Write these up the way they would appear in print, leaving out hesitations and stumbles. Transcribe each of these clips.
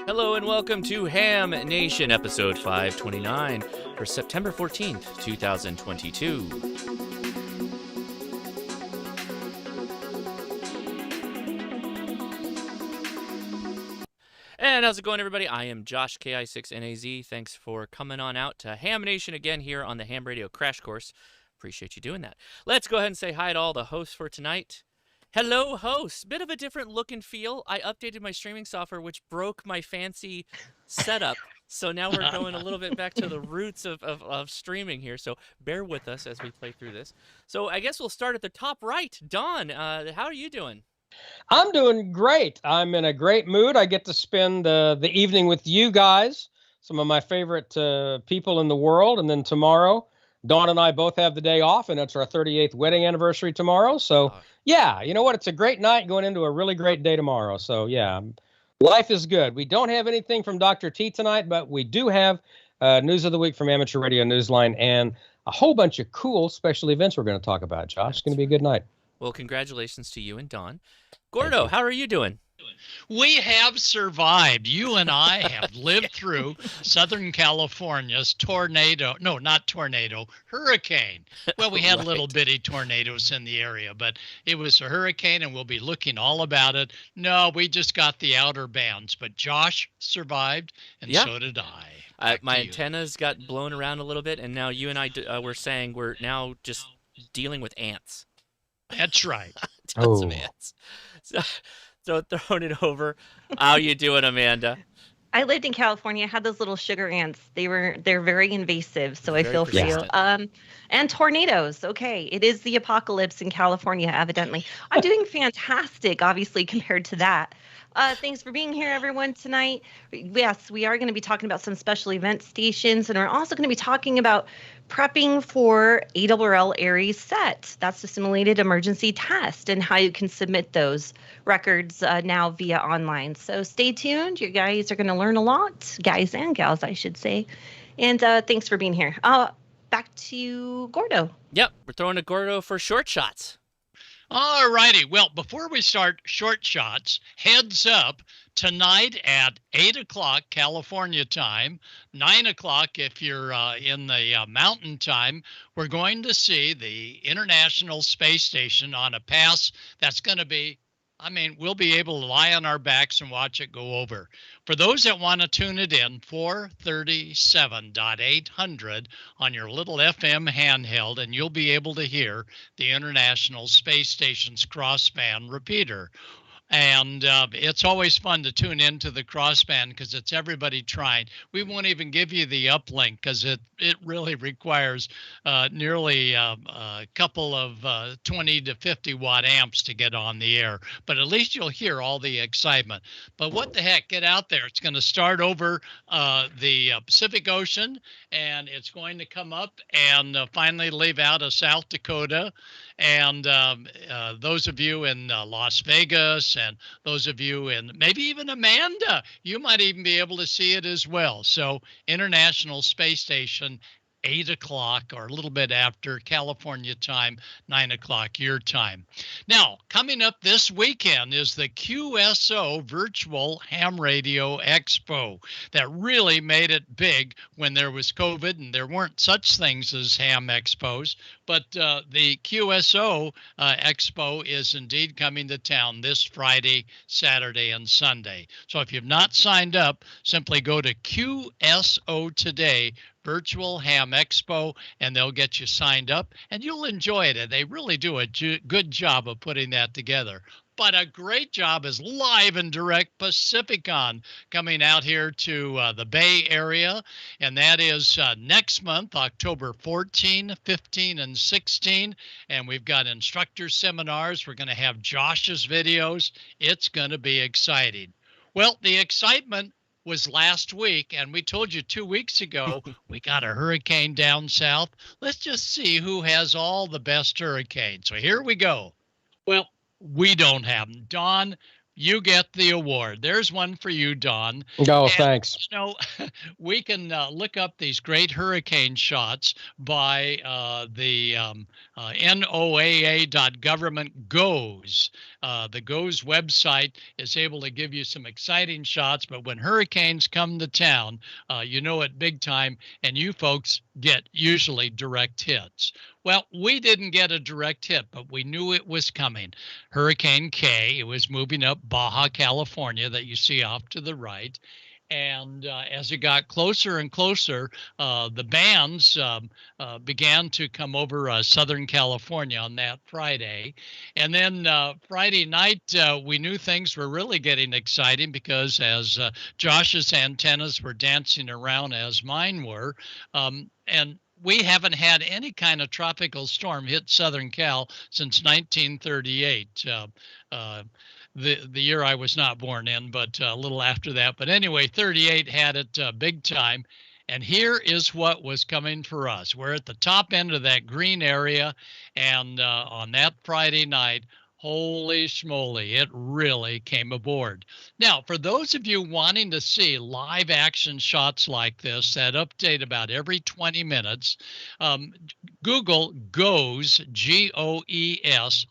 Hello and welcome to Ham Nation, episode 529 for September 14th, 2022. And how's it going, everybody? I am Josh, KI6NAZ. Thanks for coming on out to Ham Nation again here on the Ham Radio Crash Course. Appreciate you doing that. Let's go ahead and say hi to all the hosts for tonight. Hello, hosts. Bit of a different look and feel. I updated my streaming software, which broke my fancy setup. So now we're going a little bit back to the roots of streaming here. So bear with us as we play through this. So I guess we'll start at the top right. Don, how are you doing? I'm doing great. I'm in a great mood. I get to spend the evening with you guys, some of my favorite people in the world. And then tomorrow, Dawn and I both have the day off, and it's our 38th wedding anniversary tomorrow. So, yeah, you know what? It's a great night going into a really great day tomorrow. So, yeah, life is good. We don't have anything from Dr. T tonight, but we do have News of the Week from Amateur Radio Newsline and a whole bunch of cool special events we're going to talk about, Josh. It's going to be a good night. Well, congratulations to you and Dawn. Gordo, how are you doing? We have survived. You and I have lived through Southern California's tornado. No, not tornado, hurricane. Well, we had little bitty tornadoes in the area, but it was a hurricane, and we'll be looking all about it. No, we just got the outer bands, but Josh survived, and so did I. My antennas got blown around a little bit, and now you and I were saying we're now just dealing with ants. That's right. Tons of ants. So throwing it over. How you doing, Amanda? I lived in California. I had those little sugar ants. They're very invasive, so I feel for you. And tornadoes. Okay, it is the apocalypse in California, evidently. I'm doing fantastic, obviously, compared to that. Thanks for being here, everyone, tonight. Yes, we are going to be talking about some special event stations, and we're also going to be talking about prepping for ARRL Aries Set. That's the simulated emergency test, and how you can submit those records now via online. So stay tuned. You guys are going to learn a lot, guys and gals, I should say. And thanks for being here. Back to Gordo. Yep, we're throwing a Gordo for short shots. All righty. Well, before we start short shots, heads up, tonight at 8 o'clock California time, 9 o'clock if you're in the mountain time, we're going to see the International Space Station on a pass that's going to be, we'll be able to lie on our backs and watch it go over. For those that want to tune it in, 437.800 on your little FM handheld, and you'll be able to hear the International Space Station's crossband repeater. And it's always fun to tune into the crossband because it's everybody trying. We won't even give you the uplink because it really requires nearly a couple of 20 to 50 watt amps to get on the air. But at least you'll hear all the excitement. But what the heck, get out there. It's going to start over the Pacific Ocean, and it's going to come up and finally leave out of South Dakota. And those of you in Las Vegas and those of you in maybe even Amanda, you might even be able to see it as well. So International Space Station, 8 o'clock or a little bit after California time, 9 o'clock your time. Now, coming up this weekend is the QSO Virtual Ham Radio Expo that really made it big when there was COVID and there weren't such things as ham expos. But the QSO Expo is indeed coming to town this Friday, Saturday, and Sunday. So if you've not signed up, simply go to QSO Today Virtual Ham Expo, and they'll get you signed up, and you'll enjoy it. And they really do a good job of putting that together. But a great job is live and direct Pacificon coming out here to the Bay Area, and that is next month, October 14, 15, and 16. And we've got instructor seminars. We're going to have Josh's videos. It's going to be exciting. Well, the excitement was last week, and we told you 2 weeks ago we got a hurricane down south. Let's just see who has all the best hurricanes. So here we go. Well, we don't have them. Dawn, you get the award. There's one for you, Don. Oh, thanks. You know, we can look up these great hurricane shots by the NOAA.government.goes. The GOES website is able to give you some exciting shots, but when hurricanes come to town, you know it big time, and you folks get usually direct hits. Well, we didn't get a direct hit, but we knew it was coming. Hurricane K, it was moving up Baja California that you see off to the right. And as it got closer and closer, the bands began to come over Southern California on that Friday. And then Friday night, we knew things were really getting exciting because as Josh's antennas were dancing around as mine were, and we haven't had any kind of tropical storm hit Southern Cal since 1938. The year I was not born in, but a little after that. But anyway, 38 had it big time. And here is what was coming for us. We're at the top end of that green area. And on that Friday night, holy schmoly, it really came aboard. Now, for those of you wanting to see live action shots like this that update about every 20 minutes, Google GOES, GOES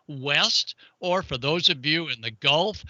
-West, or for those of you in the Gulf,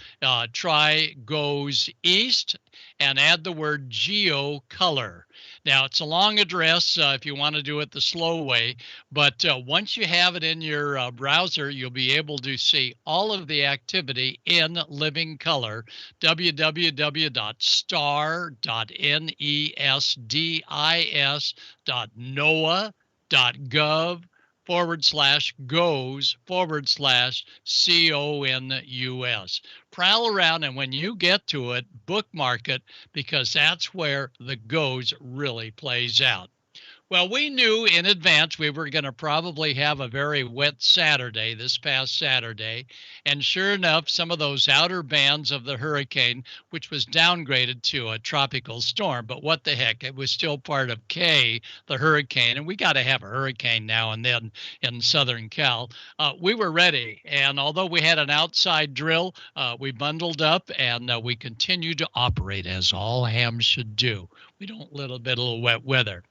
try GOES East and add the word geo color. Now, it's a long address if you want to do it the slow way, but once you have it in your browser, you'll be able to see all of the activity in living color, www.star.nes.gov/goes/CONUS. Prowl around, and when you get to it, bookmark it, because that's where the GOES really plays out. Well, we knew in advance we were going to probably have a very wet Saturday, this past Saturday. And sure enough, some of those outer bands of the hurricane, which was downgraded to a tropical storm, but what the heck, it was still part of K, the hurricane. And we got to have a hurricane now and then in Southern Cal. We were ready. And although we had an outside drill, we bundled up and we continued to operate as all hams should do. We don't let a bit of wet weather.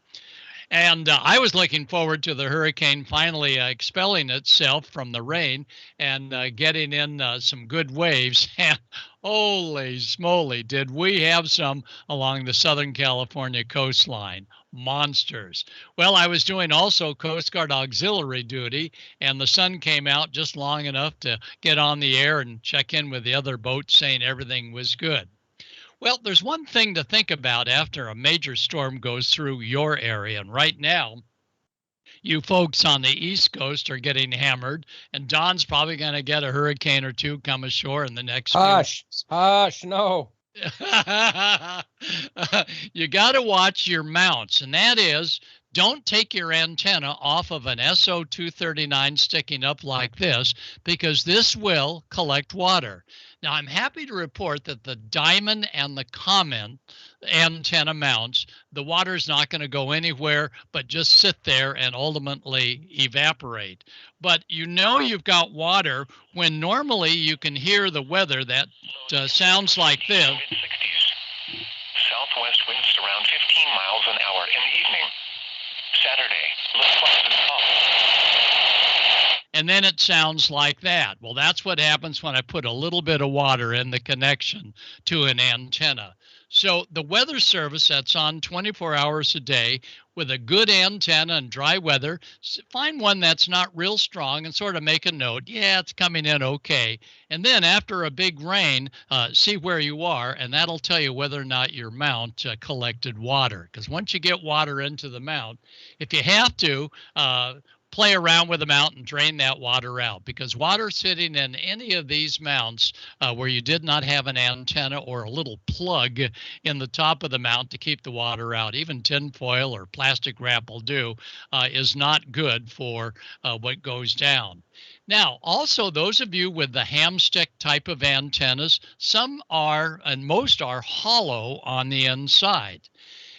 And I was looking forward to the hurricane finally expelling itself from the rain and getting in some good waves. And holy smoly, did we have some along the Southern California coastline. Monsters. Well, I was doing also Coast Guard auxiliary duty, and the sun came out just long enough to get on the air and check in with the other boats saying everything was good. Well, there's one thing to think about after a major storm goes through your area. And right now, you folks on the East Coast are getting hammered, and Don's probably going to get a hurricane or two come ashore in the next few weeks. Hush, no. You got to watch your mounts, and that is, don't take your antenna off of an SO239 sticking up like this, because this will collect water. Now, I'm happy to report that the Diamond and the Comet antenna mounts, the water's not going to go anywhere but just sit there and ultimately evaporate. But you know you've got water when normally you can hear the weather that sounds like this. Mid-60s. Southwest winds around 15 miles an hour in the evening. Saturday, low clouds and fog. And then it sounds like that. Well, that's what happens when I put a little bit of water in the connection to an antenna. So the weather service that's on 24 hours a day with a good antenna and dry weather, find one that's not real strong and sort of make a note. Yeah, it's coming in okay. And then after a big rain, see where you are, and that'll tell you whether or not your mount collected water. Because once you get water into the mount, if you have to, play around with the mount and drain that water out, because water sitting in any of these mounts where you did not have an antenna or a little plug in the top of the mount to keep the water out, even tin foil or plastic wrap will do, is not good for what goes down. Now, also, those of you with the hamstick type of antennas, some are, and most are, hollow on the inside.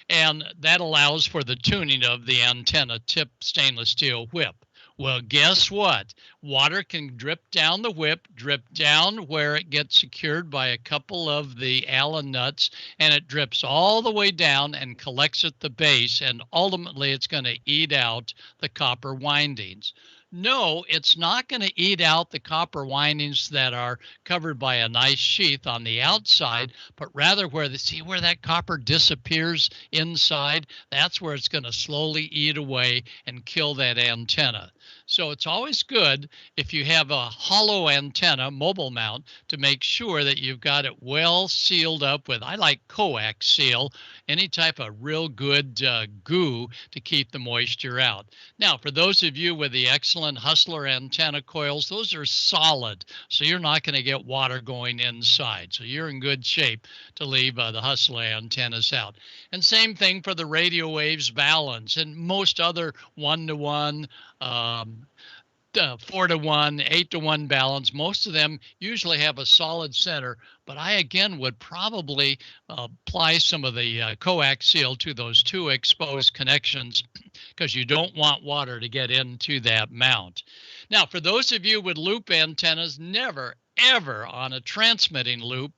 And that allows for the tuning of the antenna tip stainless steel whip. Well, guess what? Water can drip down the whip, drip down where it gets secured by a couple of the Allen nuts, and it drips all the way down and collects at the base, and ultimately it's going to eat out the copper windings. No, it's not going to eat out the copper windings that are covered by a nice sheath on the outside, but rather see where that copper disappears inside, that's where it's going to slowly eat away and kill that antenna. So it's always good if you have a hollow antenna, mobile mount, to make sure that you've got it well sealed up with, I like coax seal, any type of real good goo to keep the moisture out. Now, for those of you with the excellent Hustler antenna coils, those are solid, so you're not going to get water going inside. So you're in good shape to leave the Hustler antennas out. And same thing for the radio waves balance and most other 1-to-1, 4-to-1, 8-to-1 balance. Most of them usually have a solid center, but I again would probably apply some of the coax seal to those two exposed connections because you don't want water to get into that mount. Now, for those of you with loop antennas, never ever on a transmitting loop,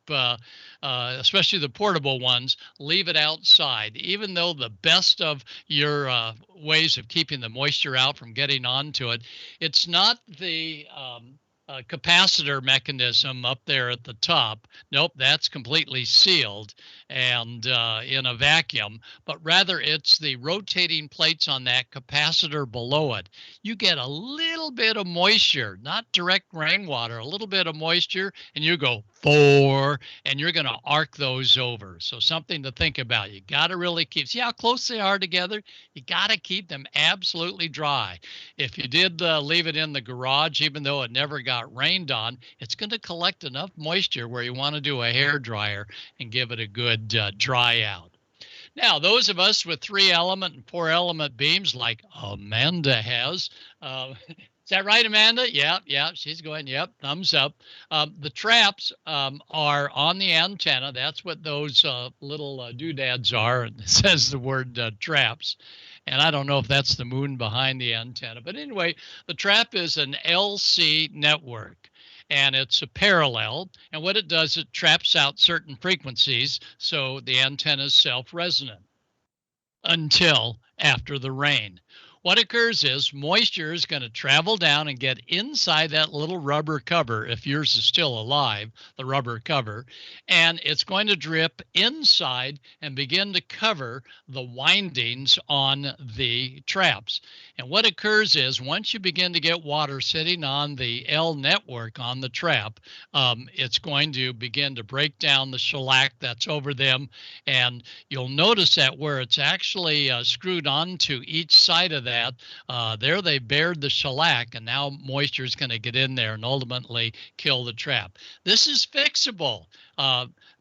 especially the portable ones, leave it outside. Even though the best of your ways of keeping the moisture out from getting onto it, it's not the capacitor mechanism up there at the top. Nope, that's completely sealed and in a vacuum, but rather it's the rotating plates on that capacitor below it. You get a little bit of moisture, not direct rainwater, a little bit of moisture, and you go 4, and you're going to arc those over. So something to think about. You got to really see how close they are together. You got to keep them absolutely dry. If you did leave it in the garage, even though it never got rained on, it's going to collect enough moisture where you want to do a hair dryer and give it a good dry out. Now, those of us with 3-element and 4-element beams like Amanda has, is that right, Amanda? Yeah, she's going, yep, thumbs up. The traps are on the antenna. That's what those little doodads are. It says the word traps. And I don't know if that's the moon behind the antenna. But anyway, the trap is an LC network. And it's a parallel. And what it does, it traps out certain frequencies. So the antenna is self-resonant until after the rain. What occurs is moisture is going to travel down and get inside that little rubber cover, if yours is still alive, the rubber cover, and it's going to drip inside and begin to cover the windings on the traps. And what occurs is once you begin to get water sitting on the L network on the trap, it's going to begin to break down the shellac that's over them. And you'll notice that where it's actually screwed onto each side of that, there they bared the shellac, and now moisture is going to get in there and ultimately kill the trap. This is fixable.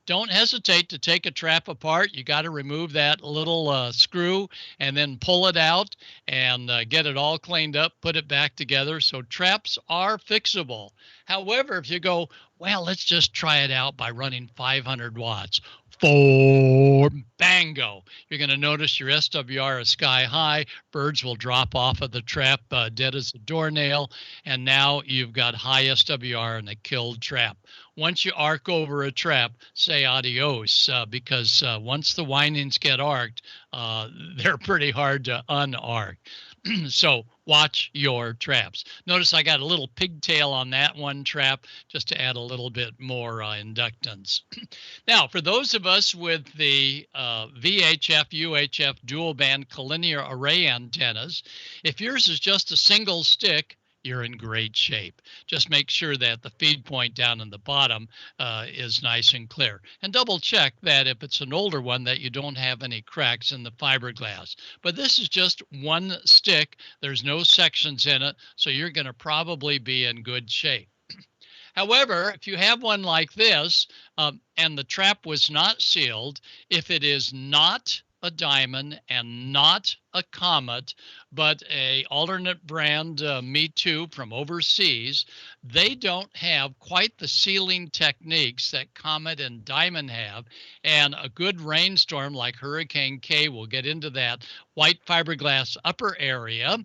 Don't hesitate to take a trap apart. You got to remove that little screw and then pull it out and get it all cleaned up, put it back together. So traps are fixable. However, if you go, well, let's just try it out by running 500 watts. 4, bango. You're going to notice your SWR is sky high. Birds will drop off of the trap dead as a doornail. And now you've got high SWR and a killed trap. Once you arc over a trap, say adios, because once the windings get arced, they're pretty hard to unarc. So watch your traps. Notice I got a little pigtail on that one trap just to add a little bit more inductance. Now, for those of us with the VHF, UHF dual band collinear array antennas, if yours is just a single stick, you're in great shape. Just make sure that the feed point down in the bottom is nice and clear. And double check that if it's an older one that you don't have any cracks in the fiberglass. But this is just one stick. There's no sections in it, so you're going to probably be in good shape. However, if you have one like this and the trap was not sealed, if it is not a diamond and not a comet, but a alternate brand Me Too from overseas, they don't have quite the sealing techniques that comet and diamond have. And a good rainstorm like Hurricane K will get into that white fiberglass upper area.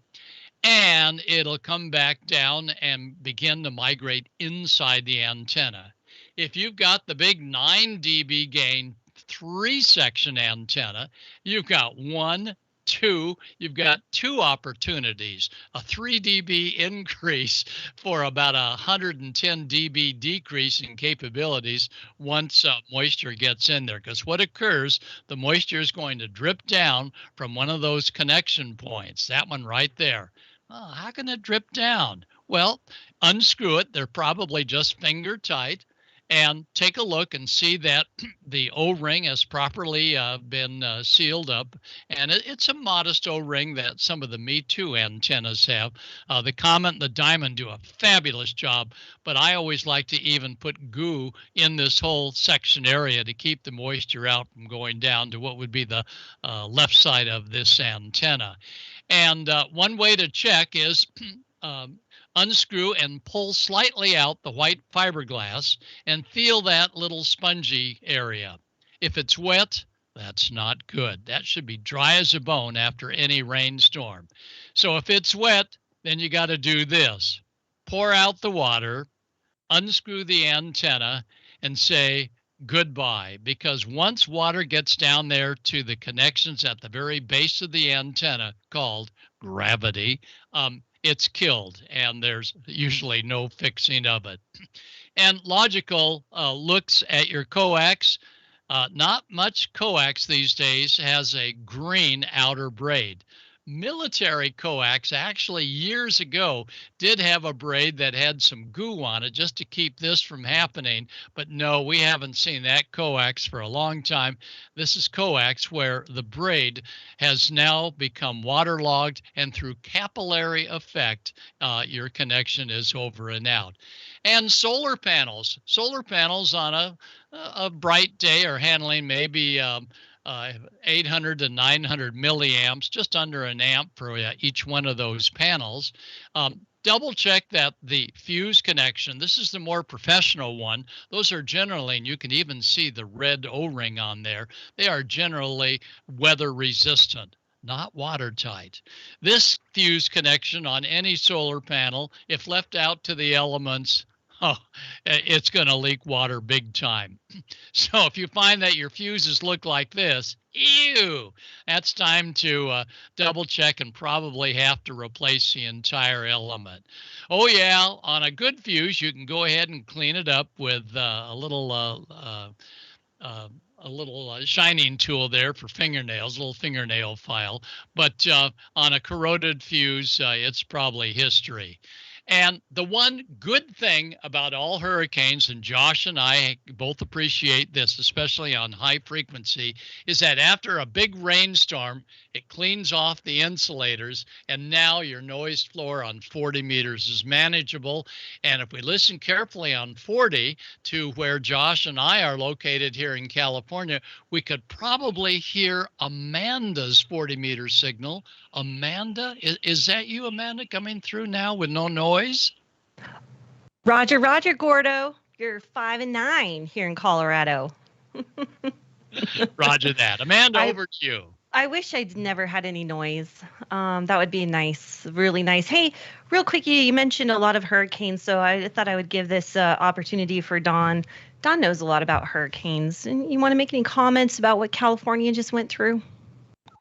and it'll come back down and begin to migrate inside the antenna. If you've got the big 9 dB gain 3-section antenna, you've got you've got 2 opportunities, a 3 dB increase for about 110 dB decrease in capabilities once moisture gets in there. Because what occurs, the moisture is going to drip down from one of those connection points, that one right there. Oh, how can it drip down? Well, unscrew it. They're probably just finger tight. And take a look and see that the O-ring has properly been sealed up. And it's a modest O-ring that some of the Me Too antennas have. The Comet and the Diamond do a fabulous job, but I always like to even put goo in this whole section area to keep the moisture out from going down to what would be the left side of this antenna. And one way to check is unscrew and pull slightly out the white fiberglass and feel that little spongy area. If it's wet, that's not good. That should be dry as a bone after any rainstorm. So if it's wet, then you got to do this. Pour out the water, unscrew the antenna, and say goodbye, because once water gets down there to the connections at the very base of the antenna called gravity, it's killed, and there's usually no fixing of it. And logical looks at your coax. Not much coax these days has a green outer braid. Military coax actually years ago did have a braid that had some goo on it just to keep this from happening, but no, we haven't seen that coax for a long time. This is coax where the braid has now become waterlogged, and through capillary effect, your connection is over and out. And solar panels on a bright day are handling maybe 800 to 900 milliamps, just under an amp for each one of those panels. Double check that the fuse connection, this is the more professional one. Those are generally, and you can even see the red O-ring on there, they are generally weather resistant, not watertight. This fuse connection on any solar panel, if left out to the elements, it's going to leak water big time. So if you find that your fuses look like this, ew, that's time to double check and probably have to replace the entire element. Oh yeah, on a good fuse, you can go ahead and clean it up with a little shining tool there for fingernails, a little fingernail file. But on a corroded fuse, it's probably history. And the one good thing about all hurricanes, and Josh and I both appreciate this, especially on high frequency, is that after a big rainstorm, it cleans off the insulators, and now your noise floor on 40 meters is manageable. And if we listen carefully on 40 to where Josh and I are located here in California, we could probably hear Amanda's 40-meter signal. Amanda, is that you, Amanda, coming through now with no noise? Roger, Gordo. You're 5 and 9 here in Colorado. Roger that. Amanda, over to you. I wish I'd never had any noise. That would be nice, really nice. Hey, real quick, you mentioned a lot of hurricanes, so I thought I would give this opportunity for Don. Don knows a lot about hurricanes. And you want to make any comments about what California just went through?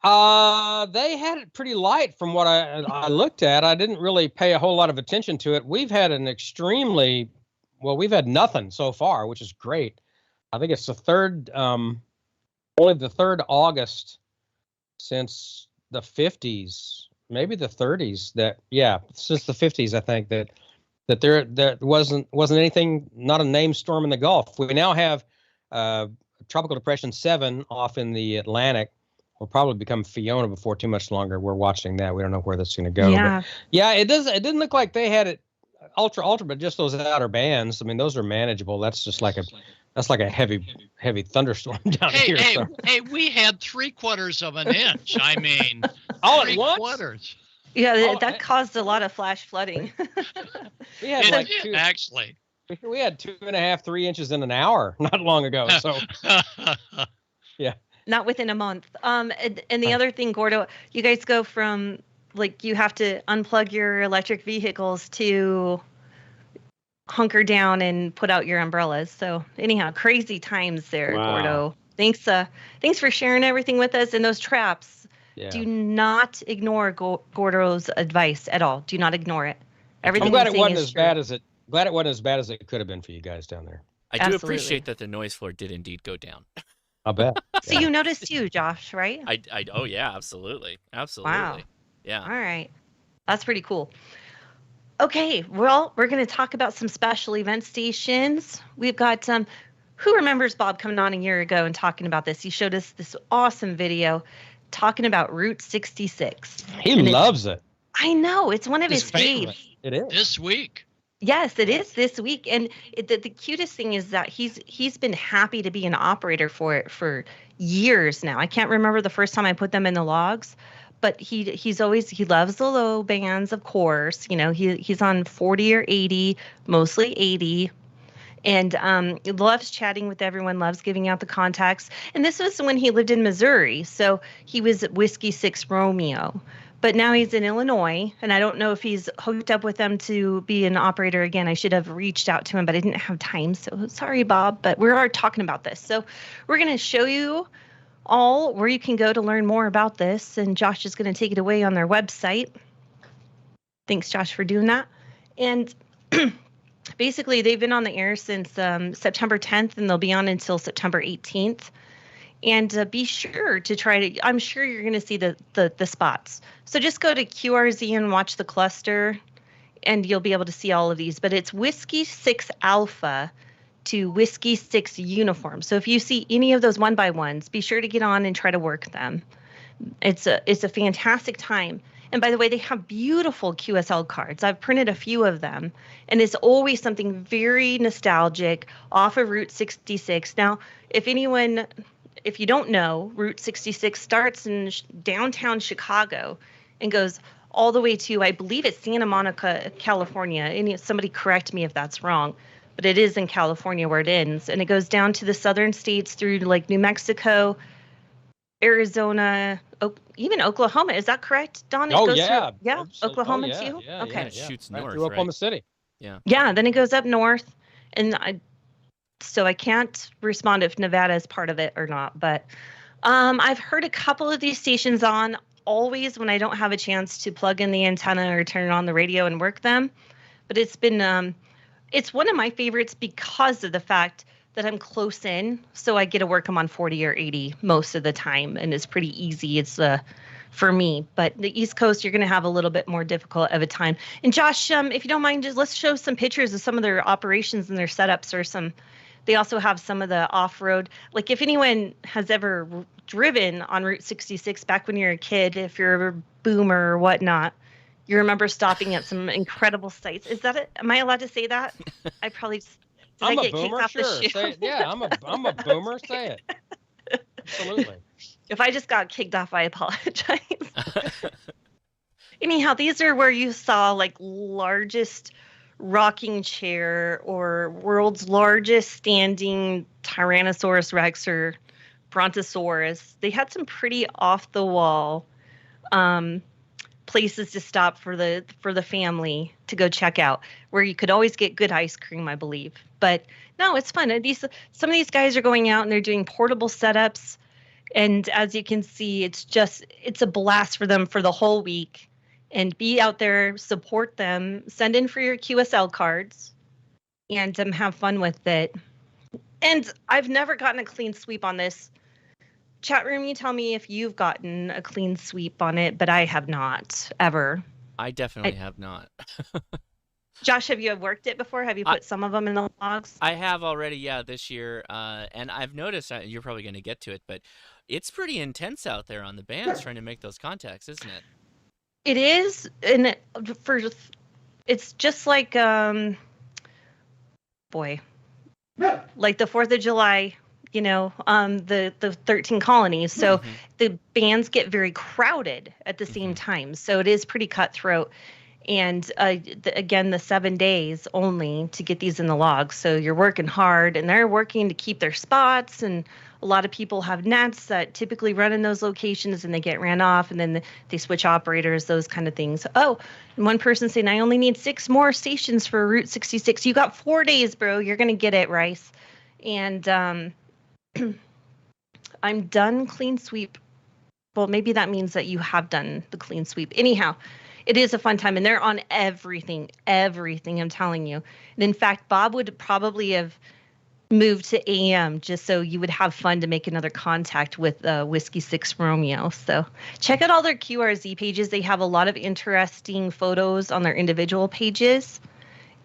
They had it pretty light from what I looked at. I didn't really pay a whole lot of attention to it. We've had we've had nothing so far, which is great. I think it's only the 3rd August since the 50s, maybe the 30s since the 50s, I think that there wasn't anything, not a named storm in the Gulf. We now have Tropical Depression 7 off in the Atlantic. Will probably become Fiona before too much longer. We're watching that. We don't know where that's going to go. Yeah. But yeah, it didn't look like they had it ultra, but just those outer bands. I mean, those are manageable. That's just like a heavy thunderstorm down here. Hey, we had 3/4 of an inch. I mean, all at once. 3/4. Yeah, that caused a lot of flash flooding. We had we had 2.5, 3 inches in an hour not long ago. So yeah. Not within a month. And the other thing, Gordo, you guys go from like you have to unplug your electric vehicles to hunker down and put out your umbrellas. So anyhow, crazy times there, Wow. Gordo. Thanks for sharing everything with us. And those traps, do not ignore Gordo's advice at all. Do not ignore it. Everything I'm glad it wasn't is as true. Glad it wasn't as bad as it could have been for you guys down there. I do appreciate that the noise floor did indeed go down. I'll bet. So you noticed too, Josh, right? Oh yeah, absolutely. Wow. Yeah. All right. That's pretty cool. Okay, well, we're going to talk about some special event stations. We've got who remembers Bob coming on a year ago and talking about this? He showed us this awesome video talking about Route 66. He loves it. I know. It's one of his faves. It is. This week. Yes, it is this week. And the cutest thing is that he's been happy to be an operator for it for years now. I can't remember the first time I put them in the logs, but he loves the low bands, of course. You know, he's on 40 or 80, mostly 80. And loves chatting with everyone, loves giving out the contacts. And this was when he lived in Missouri. So he was at Whiskey 6 Romeo. But now he's in Illinois, and I don't know if he's hooked up with them to be an operator again. I should have reached out to him, but I didn't have time. So sorry, Bob, but we are talking about this. So we're going to show you all where you can go to learn more about this. And Josh is going to take it away on their website. Thanks, Josh, for doing that. And basically, they've been on the air since September 10th, and they'll be on until September 18th. And be sure to try to, I'm sure you're going to see the spots. So just go to QRZ and watch the cluster, and you'll be able to see all of these. But it's Whiskey 6 Alpha to Whiskey 6 Uniform. So if you see any of those 1x1s, be sure to get on and try to work them. It's a fantastic time. And by the way, they have beautiful QSL cards. I've printed a few of them, and it's always something very nostalgic off of Route 66. Now, if you don't know, Route 66 starts in downtown Chicago and goes all the way to, I believe it's Santa Monica, California. And somebody correct me if that's wrong, but it is in California where it ends. And it goes down to the southern states through like New Mexico, Arizona, even Oklahoma. Is that correct, Don? Oh, yeah. Yeah, Oklahoma too? Yeah, okay. It shoots right north, through Oklahoma City. Yeah. Yeah, then it goes up north. And so I can't respond if Nevada is part of it or not. But I've heard a couple of these stations on always when I don't have a chance to plug in the antenna or turn on the radio and work them. But it's been, it's one of my favorites because of the fact that I'm close in. So I get to work them on 40 or 80 most of the time. And it's pretty easy. It's for me. But the East Coast, you're going to have a little bit more difficult of a time. And Josh, if you don't mind, just let's show some pictures of some of their operations and their setups or some. They also have some of the off-road. Like if anyone has ever driven on Route 66 back when you're a kid, if you're a boomer or whatnot, you remember stopping at some incredible sites. Is that it? Am I allowed to say that? I probably did. I'm I a get boomer, kicked off sure. the shoe? Say it. Yeah, I'm a boomer. Say it. Absolutely. If I just got kicked off, I apologize. Anyhow, these are where you saw like largest rocking chair or world's largest standing Tyrannosaurus Rex or Brontosaurus. They had some pretty off the wall places to stop for the family to go check out, where you could always get good ice cream, I believe. But no, it's fun. Some of these guys are going out and they're doing portable setups, and as you can see, it's a blast for them for the whole week. And be out there, support them, send in for your QSL cards, and have fun with it. And I've never gotten a clean sweep on this. Chat room, you tell me if you've gotten a clean sweep on it, but I have not, ever. I definitely have not. Josh, have you worked it before? Have you put some of them in the logs? I have already, yeah, this year. And I've noticed, you're probably going to get to it, but it's pretty intense out there on the bands trying to make those contacts, isn't it? It is, and it's just like, like the 4th of July, the 13 colonies. So the bands get very crowded at the same time. So it is pretty cutthroat. And again, the 7 days only to get these in the logs. So you're working hard, and they're working to keep their spots. And a lot of people have nets that typically run in those locations, and they get ran off, and then they switch operators, those kind of things. Oh, and one person saying, I only need 6 more stations for Route 66. You got 4 days, bro. You're going to get it, Rice. And I'm done clean sweep. Well, maybe that means that you have done the clean sweep. Anyhow, it is a fun time, and they're on everything, I'm telling you. And in fact, Bob would probably have moved to AM just so you would have fun to make another contact with Whiskey 6 Romeo. So check out all their QRZ pages. They have a lot of interesting photos on their individual pages.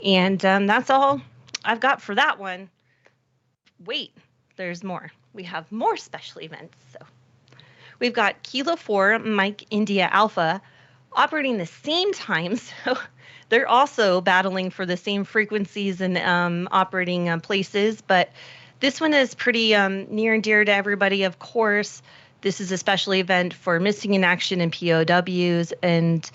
And that's all I've got for that one. Wait, there's more. We have more special events. So we've got Kilo 4, Mike India Alpha, operating the same time, so they're also battling for the same frequencies and operating places, but this one is pretty near and dear to everybody, of course. This is a special event for missing in action and POWs, and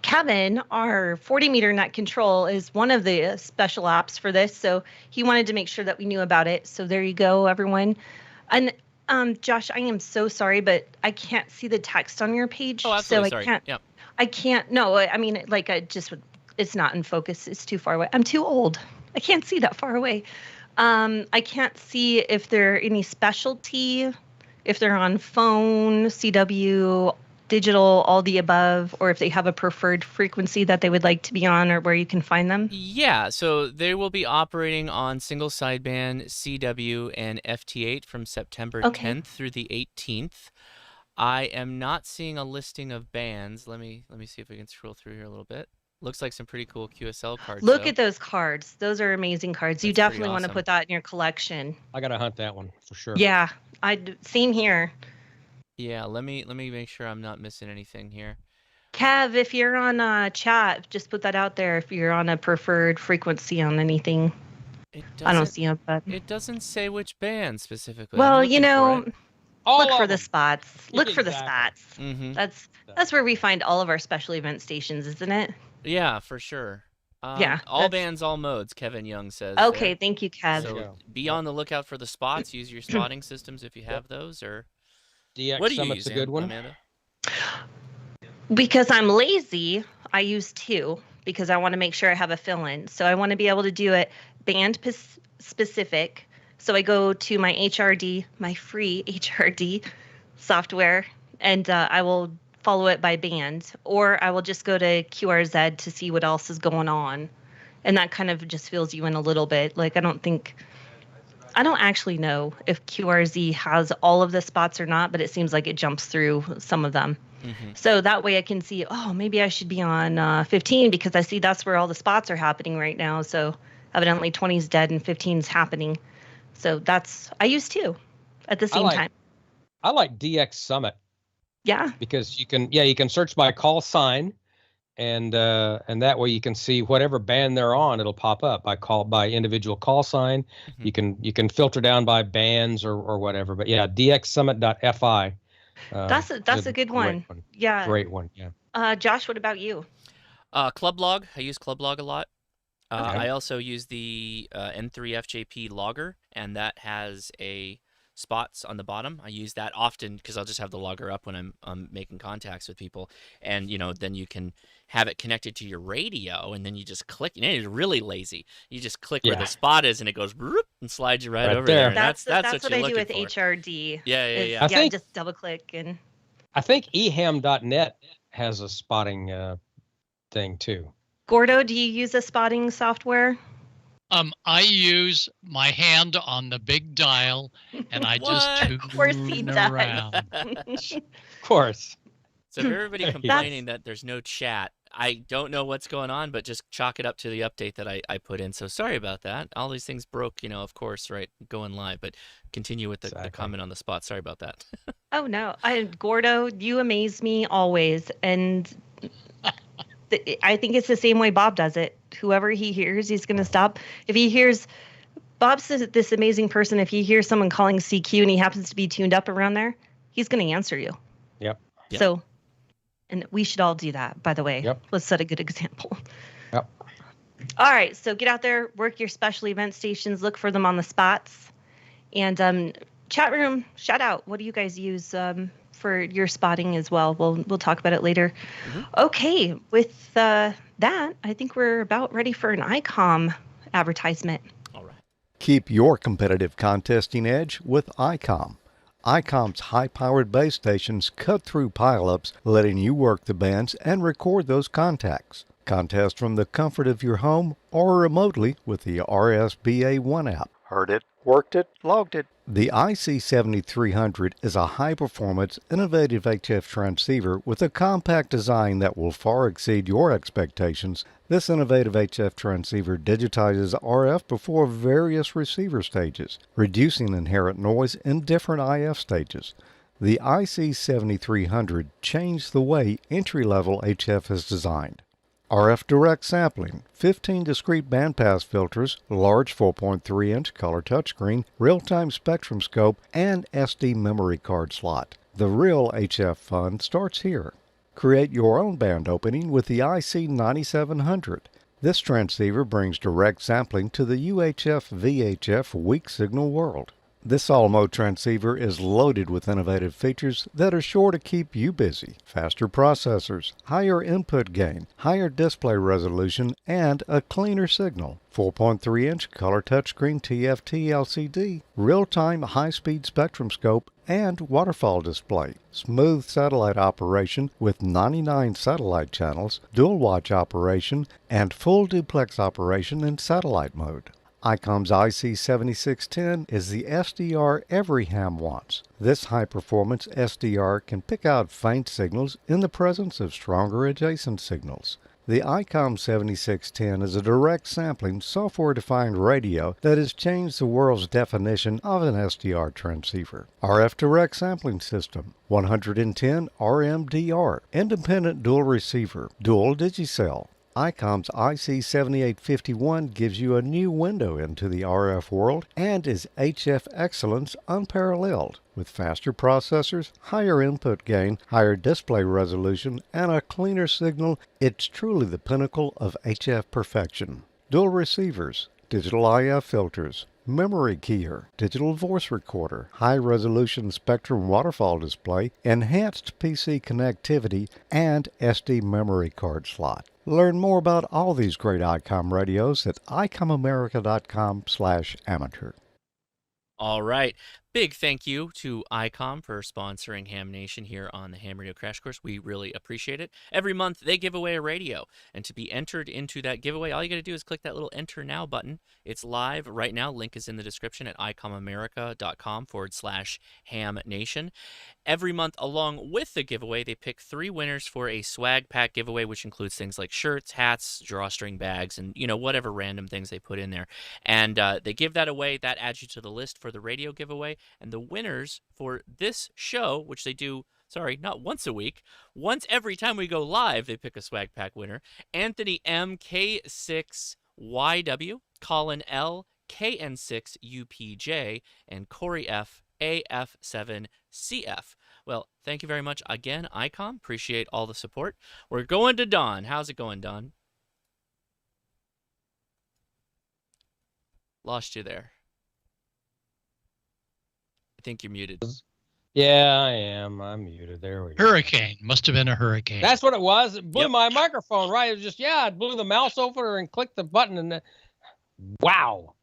Kevin, our 40-meter net control, is one of the special ops for this, so he wanted to make sure that we knew about it. So there you go, everyone. And Josh, I am so sorry, but I can't see the text on your page. Oh, absolutely. So I sorry. can't. Yep. I can't. No, I mean, like, I just would. It's not in focus. It's too far away. I'm too old. I can't see that far away. I can't see if there are any specialty, if they're on phone, CW, digital, all the above, or if they have a preferred frequency that they would like to be on, or where you can find them. Yeah, so they will be operating on single sideband, CW, and FT8 from September 10th through the 18th. I am not seeing a listing of bands. Let me see if we can scroll through here a little bit. Looks like some pretty cool QSL cards. Look at those cards. Those are amazing cards. You definitely want to put that in your collection. I gotta hunt that one for sure. Yeah, same here. Yeah, let me make sure I'm not missing anything here. Kev, if you're on chat, just put that out there. If you're on a preferred frequency on anything, I don't see them, but it doesn't say which band specifically. Well, you know. Look for the them. spots. Look for the Exactly. spots. Mm-hmm. That's where we find all of our special event stations, isn't it? Yeah, for sure. Yeah. All bands, all modes, Kevin Young says. Okay, thank you, Kev. So be on the lookout for the spots. Use your spotting systems if you have those. Or DX what do you Summit's use, a good one. Amanda? Because I'm lazy, I use 2 because I want to make sure I have a fill-in. So I want to be able to do it band specific. So I go to my HRD, my free HRD software, and I will follow it by band, or I will just go to QRZ to see what else is going on. And that kind of just fills you in a little bit. Like, I don't actually know if QRZ has all of the spots or not, but it seems like it jumps through some of them. Mm-hmm. So that way I can see, oh, maybe I should be on 15 because I see that's where all the spots are happening right now. So evidently 20 is dead and 15 is happening. So I use 2 at the same time. I like DX Summit. Yeah. Because you can search by call sign, and that way you can see whatever band they're on. It'll pop up by individual call sign. Mm-hmm. You can filter down by bands or whatever. But yeah, dxsummit.fi. That's a good one. Yeah. Great one. Yeah. Josh, what about you? Clublog. I use Clublog a lot. Okay. I also use the N3FJP logger, and that has spots on the bottom. I use that often because I'll just have the logger up when I'm making contacts with people, and then you can have it connected to your radio, and then you just click. It's really lazy. You just click where the spot is, and it goes and slides you right over there. That's what what I you're do with for. HRD. Yeah. Just double click and. I think eham.net has a spotting thing too. Gordo, do you use a spotting software? I use my hand on the big dial, and I just tune around. Of course. So if everybody complaining that there's no chat, I don't know what's going on, but just chalk it up to the update that I put in. So sorry about that. All these things broke, of course, right, going live. But continue with the comment on the spot. Sorry about that. Oh, no. Gordo, you amaze me always. And I think it's the same way Bob does it. Whoever he hears, he's going to stop. If he hears, Bob's this amazing person, if he hears someone calling CQ and he happens to be tuned up around there, he's going to answer you. Yep. So And we should all do that, by the way. Yep. Let's set a good example. Yep. All right, so get out there, work your special event stations, look for them on the spots. And chat room, shout out. What do you guys use for your spotting as well? We'll talk about it later. Mm-hmm. Okay, with that, I think we're about ready for an Icom advertisement. All right. Keep your competitive contesting edge with Icom. Icom's high-powered base stations cut through pileups, letting you work the bands and record those contacts. Contest from the comfort of your home or remotely with the RSBA One app. Heard it, worked it, logged it. The IC7300 is a high-performance, innovative HF transceiver with a compact design that will far exceed your expectations. This innovative HF transceiver digitizes RF before various receiver stages, reducing inherent noise in different IF stages. The IC7300 changed the way entry-level HF is designed. RF direct sampling, 15 discrete bandpass filters, large 4.3-inch color touchscreen, real-time spectrum scope, and SD memory card slot. The real HF fun starts here. Create your own band opening with the IC9700. This transceiver brings direct sampling to the UHF-VHF weak signal world. This all-mode transceiver is loaded with innovative features that are sure to keep you busy. Faster processors, higher input gain, higher display resolution, and a cleaner signal. 4.3-inch color touchscreen TFT LCD, real-time high-speed spectrum scope, and waterfall display. Smooth satellite operation with 99 satellite channels, dual watch operation, and full duplex operation in satellite mode. Icom's IC7610 is the SDR every ham wants. This high-performance SDR can pick out faint signals in the presence of stronger adjacent signals. The Icom 7610 is a direct sampling, software-defined radio that has changed the world's definition of an SDR transceiver. RF direct sampling system, 110 RMDR, independent dual receiver, dual digicell. Icom's IC7851 gives you a new window into the RF world and is HF excellence unparalleled. With faster processors, higher input gain, higher display resolution, and a cleaner signal, it's truly the pinnacle of HF perfection. Dual receivers, digital IF filters, memory keyer, digital voice recorder, high-resolution spectrum waterfall display, enhanced PC connectivity, and SD memory card slot. Learn more about all these great Icom radios at icomamerica.com/amateur. All right. Big thank you to Icom for sponsoring Ham Nation here on the Ham Radio Crash Course. We really appreciate it. Every month, they give away a radio. And to be entered into that giveaway, all you got to do is click that little Enter Now button. It's live right now. Link is in the description at icomamerica.com/Ham Nation. Every month, along with the giveaway, they pick 3 winners for a swag pack giveaway, which includes things like shirts, hats, drawstring bags, and, whatever random things they put in there. And they give that away. That adds you to the list for the radio giveaway. And the winners for this show, which they do, not once a week, once every time we go live, they pick a swag pack winner. Anthony M. K6YW, Colin L. KN6UPJ, and Corey F. AF7CF. Well, thank you very much again, Icom. Appreciate all the support. We're going to Don. How's it going, Don? Lost you there. I think you're muted. Yeah, I am. I'm muted. There we go. Hurricane. Must have been a hurricane. That's what it was. It blew my microphone, right? It was just, it blew the mouse over and clicked the button. And wow.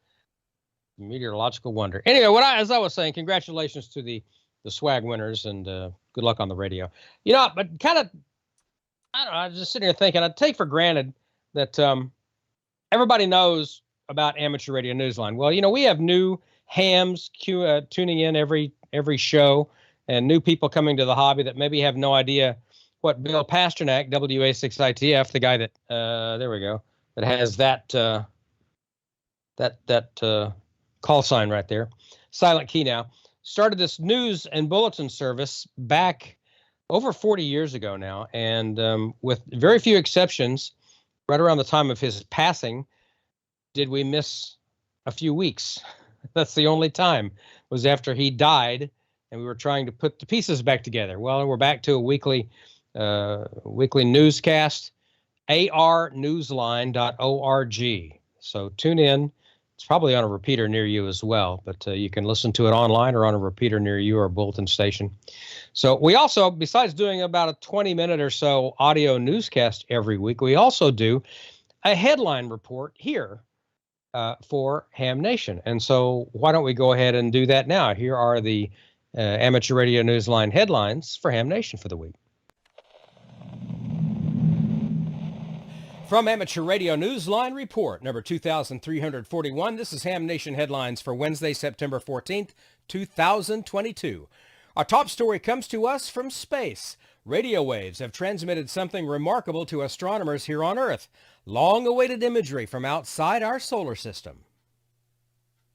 Meteorological wonder. Anyway, as I was saying, congratulations to the swag winners and good luck on the radio. But kind of, I don't know, I was just sitting here thinking, I take for granted that everybody knows about Amateur Radio Newsline. Well, we have new hams tuning in every show, and new people coming to the hobby that maybe have no idea what Bill Pasternak, WA6ITF, the guy that there we go, that has that call sign right there, silent key now, started this news and bulletin service back over 40 years ago now, and with very few exceptions, right around the time of his passing, did we miss a few weeks. That's the only time, was after he died and we were trying to put the pieces back together. Well, we're back to a weekly weekly newscast, arrnewsline.org. So tune in. It's probably on a repeater near you as well, but you can listen to it online or on a repeater near you or a bulletin station. So we also, besides doing about a 20-minute or so audio newscast every week, we also do a headline report here for Ham Nation. And so why don't we go ahead and do that now? Here are the Amateur Radio Newsline headlines for Ham Nation for the week. From Amateur Radio Newsline Report, number 2341, this is Ham Nation headlines for Wednesday, September 14th, 2022. Our top story comes to us from space. Radio waves have transmitted something remarkable to astronomers here on Earth. Long-awaited imagery from outside our solar system.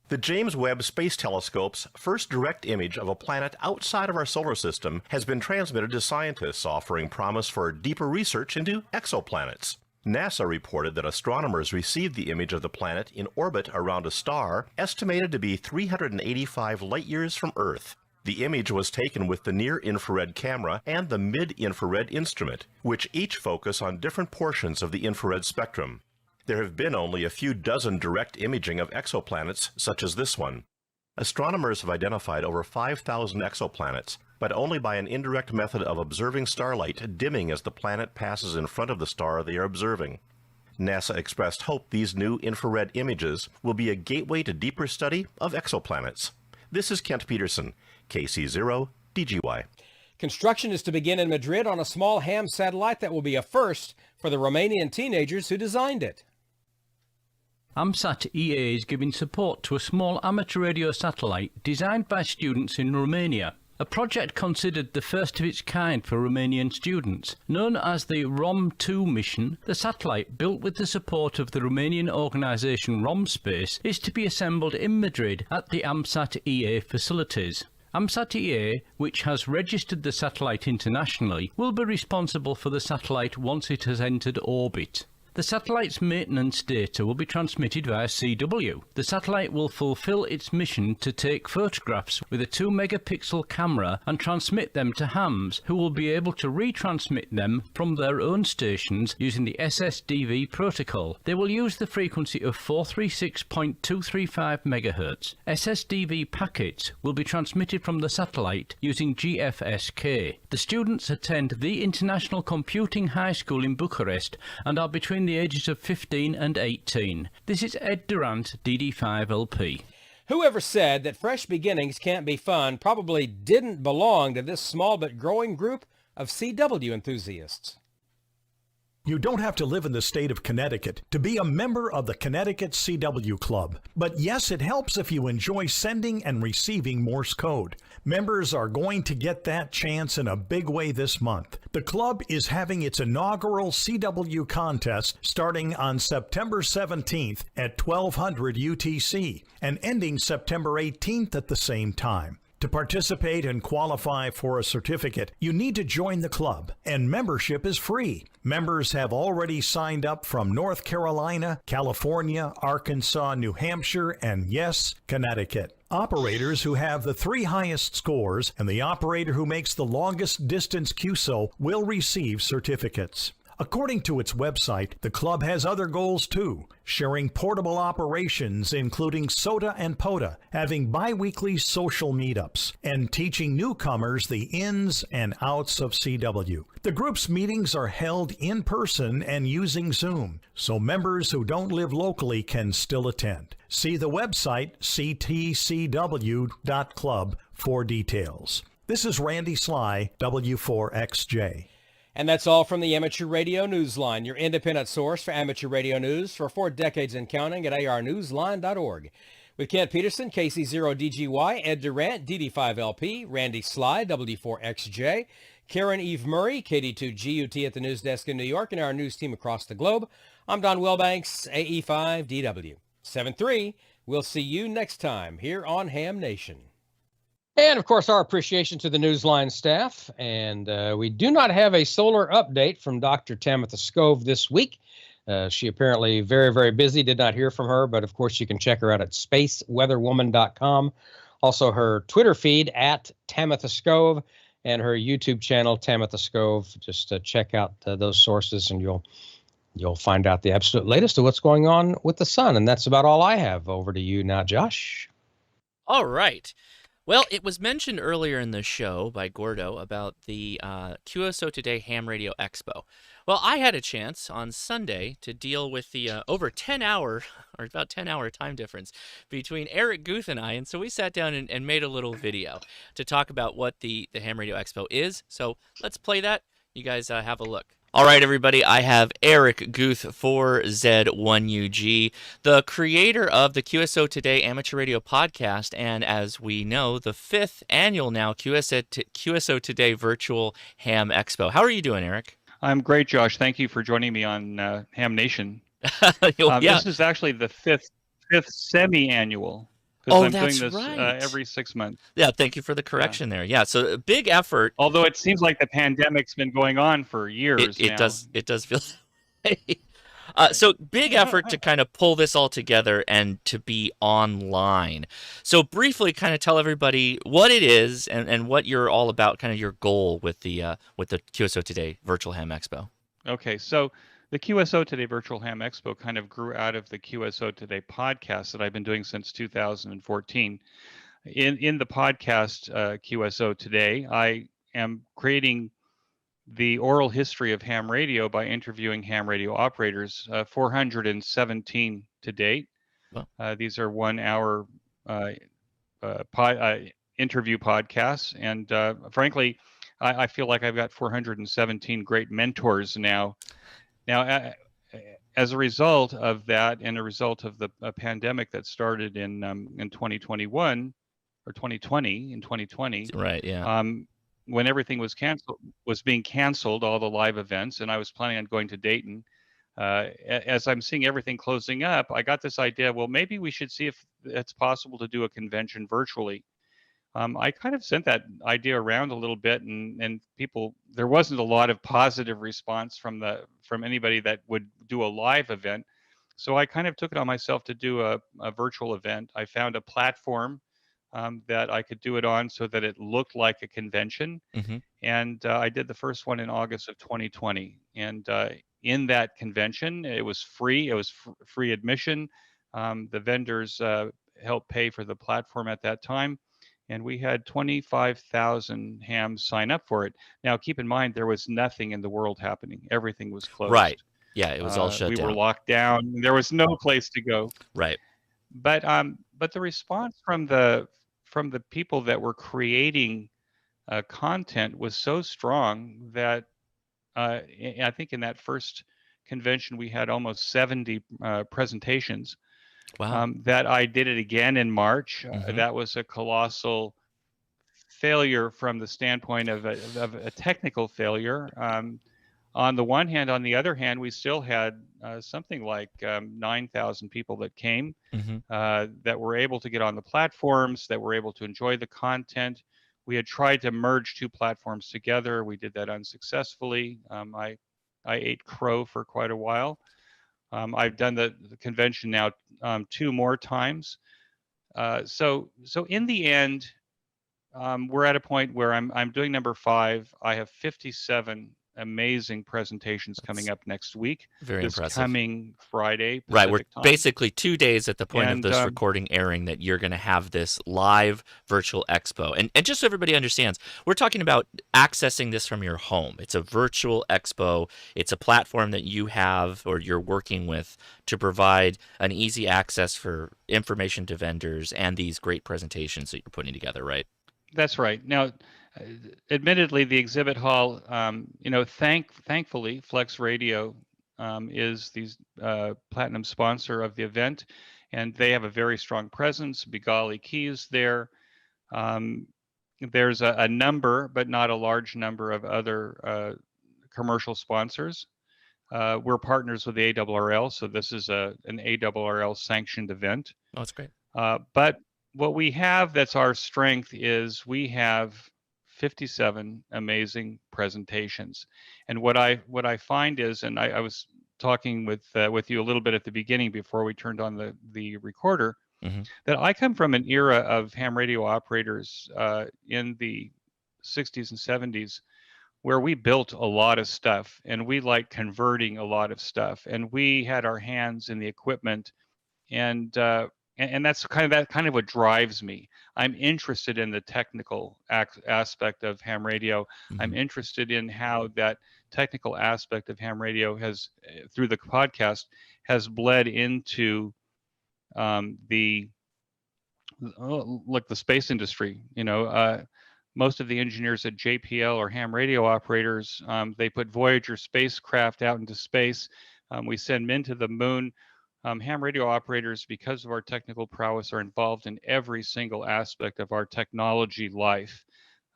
The James Webb Space Telescope's first direct image of a planet outside of our solar system has been transmitted to scientists, offering promise for deeper research into exoplanets. NASA reported that astronomers received the image of the planet in orbit around a star estimated to be 385 light-years from Earth. The image was taken with the near-infrared camera and the mid-infrared instrument, which each focus on different portions of the infrared spectrum. There have been only a few dozen direct imaging of exoplanets, such as this one. Astronomers have identified over 5,000 exoplanets, but only by an indirect method of observing starlight dimming as the planet passes in front of the star they are observing. NASA expressed hope these new infrared images will be a gateway to deeper study of exoplanets. This is Kent Peterson, KC0 DGY. Construction is to begin in Madrid on a small ham satellite that will be a first for the Romanian teenagers who designed it. AMSAT EA is giving support to a small amateur radio satellite designed by students in Romania. A project considered the first of its kind for Romanian students. Known as the ROM-2 mission, the satellite, built with the support of the Romanian organisation ROMSpace, is to be assembled in Madrid at the AMSAT EA facilities. AMSAT EA, which has registered the satellite internationally, will be responsible for the satellite once it has entered orbit. The satellite's maintenance data will be transmitted via CW. The satellite will fulfill its mission to take photographs with a 2-megapixel camera and transmit them to hams, who will be able to retransmit them from their own stations using the SSDV protocol. They will use the frequency of 436.235 MHz. SSDV packets will be transmitted from the satellite using GFSK. The students attend the International Computing High School in Bucharest and are between the ages of 15 and 18. This is Ed Durant, DD5LP. Whoever said that fresh beginnings can't be fun probably didn't belong to this small but growing group of CW enthusiasts. You don't have to live in the state of Connecticut to be a member of the Connecticut CW Club. But yes, it helps if you enjoy sending and receiving Morse code. Members are going to get that chance in a big way this month. The club is having its inaugural CW contest starting on September 17th at 1200 UTC and ending September 18th at the same time. To participate and qualify for a certificate, you need to join the club, and membership is free. Members have already signed up from North Carolina, California, Arkansas, New Hampshire, and yes, Connecticut. Operators who have the 3 highest scores and the operator who makes the longest distance QSO will receive certificates. According to its website, the club has other goals too, sharing portable operations including SOTA and POTA, having bi-weekly social meetups, and teaching newcomers the ins and outs of CW. The group's meetings are held in person and using Zoom, so members who don't live locally can still attend. See the website ctcw.club for details. This is Randy Sly, W4XJ. And that's all from the Amateur Radio Newsline, your independent source for amateur radio news for 4 decades and counting at arrnewsline.org. With Kent Peterson, KC0DGY, Ed Durant, DD5LP, Randy Sly, W4XJ, Karen Eve Murray, KD2GUT at the news desk in New York, and our news team across the globe, I'm Don Wilbanks, AE5DW. 7-3, we'll see you next time here on Ham Nation. And, of course, our appreciation to the Newsline staff. And we do not have a solar update from Dr. Tamitha Skov this week. She apparently very, very busy. Did not hear from her. But, of course, you can check her out at spaceweatherwoman.com. Also, her Twitter feed at Tamitha Skov. and her YouTube channel, Tamitha Scove. Just check out those sources, and you'll find out the absolute latest of what's going on with the sun. And that's about all I have. Over to you now, Josh. All right. Well, it was mentioned earlier in the show by Gordo about the QSO Today Ham Radio Expo. Well, I had a chance on Sunday to deal with the over 10-hour, or about 10-hour time difference between Eric Guth and I, and so we sat down and made a little video to talk about what the Ham Radio Expo is. So let's play that. You guys have a look. All right, everybody, I have Eric Guth, 4Z1UG, the creator of the QSO Today Amateur Radio podcast, and as we know, the 5th annual now QSO Today Virtual Ham Expo. How are you doing, Eric? I'm great, Josh. Thank you for joining me on Ham Nation. Yeah. This is actually the fifth semi-annual. Oh, I'm that's doing this right. every 6 months. Yeah, thank you for the correction there. Yeah, so a big effort. Although it seems like the pandemic's been going on for years now. It does feel so big effort to kind of pull this all together and to be online. So briefly kind of tell everybody what it is and what you're all about, kind of your goal with the QSO Today Virtual Ham Expo. Okay, so the QSO Today Virtual Ham Expo kind of grew out of the QSO Today podcast that I've been doing since 2014. In the podcast QSO Today, I am creating the oral history of ham radio by interviewing ham radio operators, 417 to date. Wow. These are 1 hour interview podcasts. And frankly, I feel like I've got 417 great mentors now. Now, as a result of that, and a result of the pandemic that started in 2021 or 2020, in 2020, right? Yeah. When everything was being canceled, all the live events, and I was planning on going to Dayton. As I'm seeing everything closing up, I got this idea. Well, maybe we should see if it's possible to do a convention virtually. I kind of sent that idea around a little bit, and people, there wasn't a lot of positive response from anybody that would do a live event. So I kind of took it on myself to do a virtual event. I found a platform that I could do it on so that it looked like a convention. Mm-hmm. And I did the first one in August of 2020. And in that convention, it was free. It was free admission. The vendors helped pay for the platform at that time. And we had 25,000 hams sign up for it. Now, keep in mind, there was nothing in the world happening. Everything was closed. Right. Yeah, it was all shut down. We were locked down. There was no place to go. Right. But the response from the people that were creating content was so strong that I think in that first convention we had almost 70 presentations. Wow. That I did it again in March. Mm-hmm. That was a colossal failure from the standpoint of a technical failure. On the one hand, on the other hand, we still had something like 9,000 people that came, mm-hmm. That were able to get on the platforms, that were able to enjoy the content. We had tried to merge two platforms together. We did that unsuccessfully. I ate crow for quite a while. I've done the convention now 2 more times. So in the end, we're at a point where I'm doing number 5. I have 57 amazing presentations coming up next week. Very impressive. Coming Friday, Pacific right, we're time. Basically 2 days at the point of this recording airing that you're going to have this live virtual expo. And just so everybody understands, we're talking about accessing this from your home. It's a virtual expo. It's a platform that you have or you're working with to provide an easy access for information to vendors and these great presentations that you're putting together, right? That's right. Now, admittedly, the exhibit hall, thankfully, Flex Radio is the platinum sponsor of the event, and they have a very strong presence. Bigali Keys there. There's a number, but not a large number of other commercial sponsors. We're partners with the ARRL, so this is an ARRL sanctioned event. Oh, that's great. But what we have that's our strength is we have 57 amazing presentations. And what I find is, and I was talking with you a little bit at the beginning before we turned on the recorder, mm-hmm. that I come from an era of ham radio operators in the 60s and 70s, where we built a lot of stuff and we like converting a lot of stuff, and we had our hands in the equipment, and that's kind of what drives me. I'm interested in the technical aspect of ham radio. I'm interested in how that technical aspect of ham radio has, through the podcast, has bled into the space industry. Most of the engineers at JPL are ham radio operators. They put Voyager spacecraft out into space. We send men to the moon. Ham radio operators, because of our technical prowess, are involved in every single aspect of our technology life.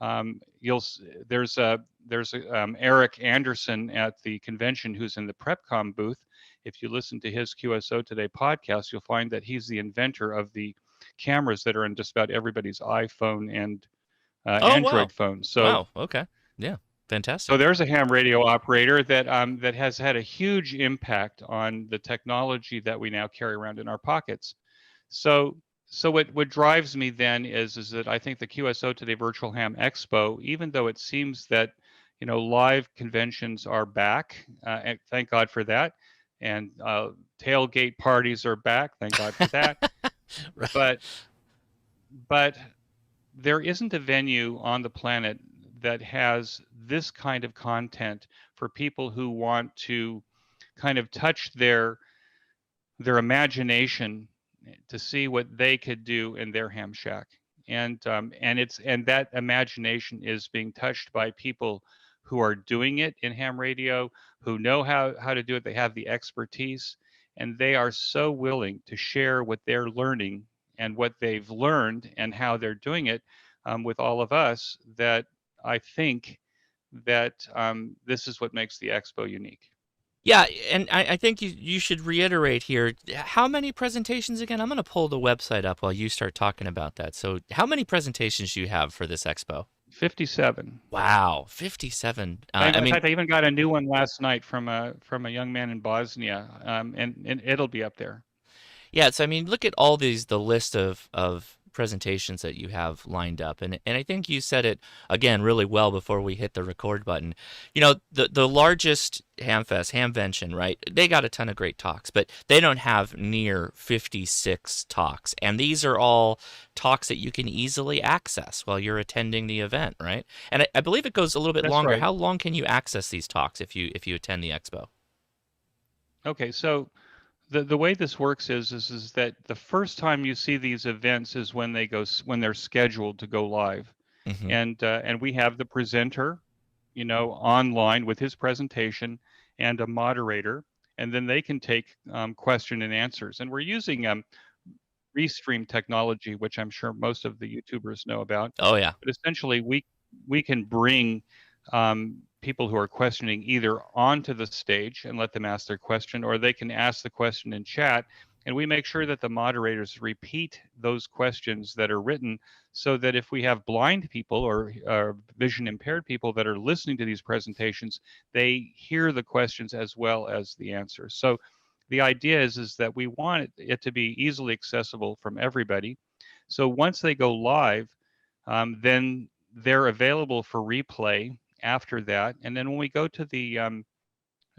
There's Eric Anderson at the convention who's in the PrepCom booth. If you listen to his QSO Today podcast, you'll find that he's the inventor of the cameras that are in just about everybody's iPhone and Android phone. So, wow. Okay. Yeah. Fantastic. So there's a ham radio operator that that has had a huge impact on the technology that we now carry around in our pockets. So what drives me then is that I think the QSO Today Virtual Ham Expo, even though it seems that live conventions are back, and thank God for that, and tailgate parties are back, thank God for that. Right. But there isn't a venue on the planet that has this kind of content for people who want to kind of touch their imagination to see what they could do in their ham shack. And that imagination is being touched by people who are doing it in ham radio, who know how to do it. They have the expertise, and they are so willing to share what they're learning and what they've learned and how they're doing it with all of us, that I think that this is what makes the Expo unique. Yeah, and I think you should reiterate here, how many presentations again? I'm going to pull the website up while you start talking about that. So how many presentations do you have for this Expo? 57. Wow, 57. In fact, I even got a new one last night from a young man in Bosnia, and it'll be up there. Yeah, so look at all the list of presentations that you have lined up, and I think you said it again really well before we hit the record button. The largest Hamvention, right? They got a ton of great talks, but they don't have near 56 talks, and these are all talks that you can easily access while you're attending the event, right? And I believe it goes a little bit That's longer. right. How long can you access these talks if you attend the Expo? Okay, so the way this works is that the first time you see these events is when they're scheduled to go live, and we have the presenter, online with his presentation and a moderator, and then they can take question and answers. And we're using Restream technology, which I'm sure most of the YouTubers know about. Oh yeah. But essentially, we can bring people who are questioning either onto the stage and let them ask their question, or they can ask the question in chat, and we make sure that the moderators repeat those questions that are written, so that if we have blind people or vision impaired people that are listening to these presentations, they hear the questions as well as the answers. So the idea is that we want it to be easily accessible from everybody. So once they go live, then they're available for replay after that. And then when we go to the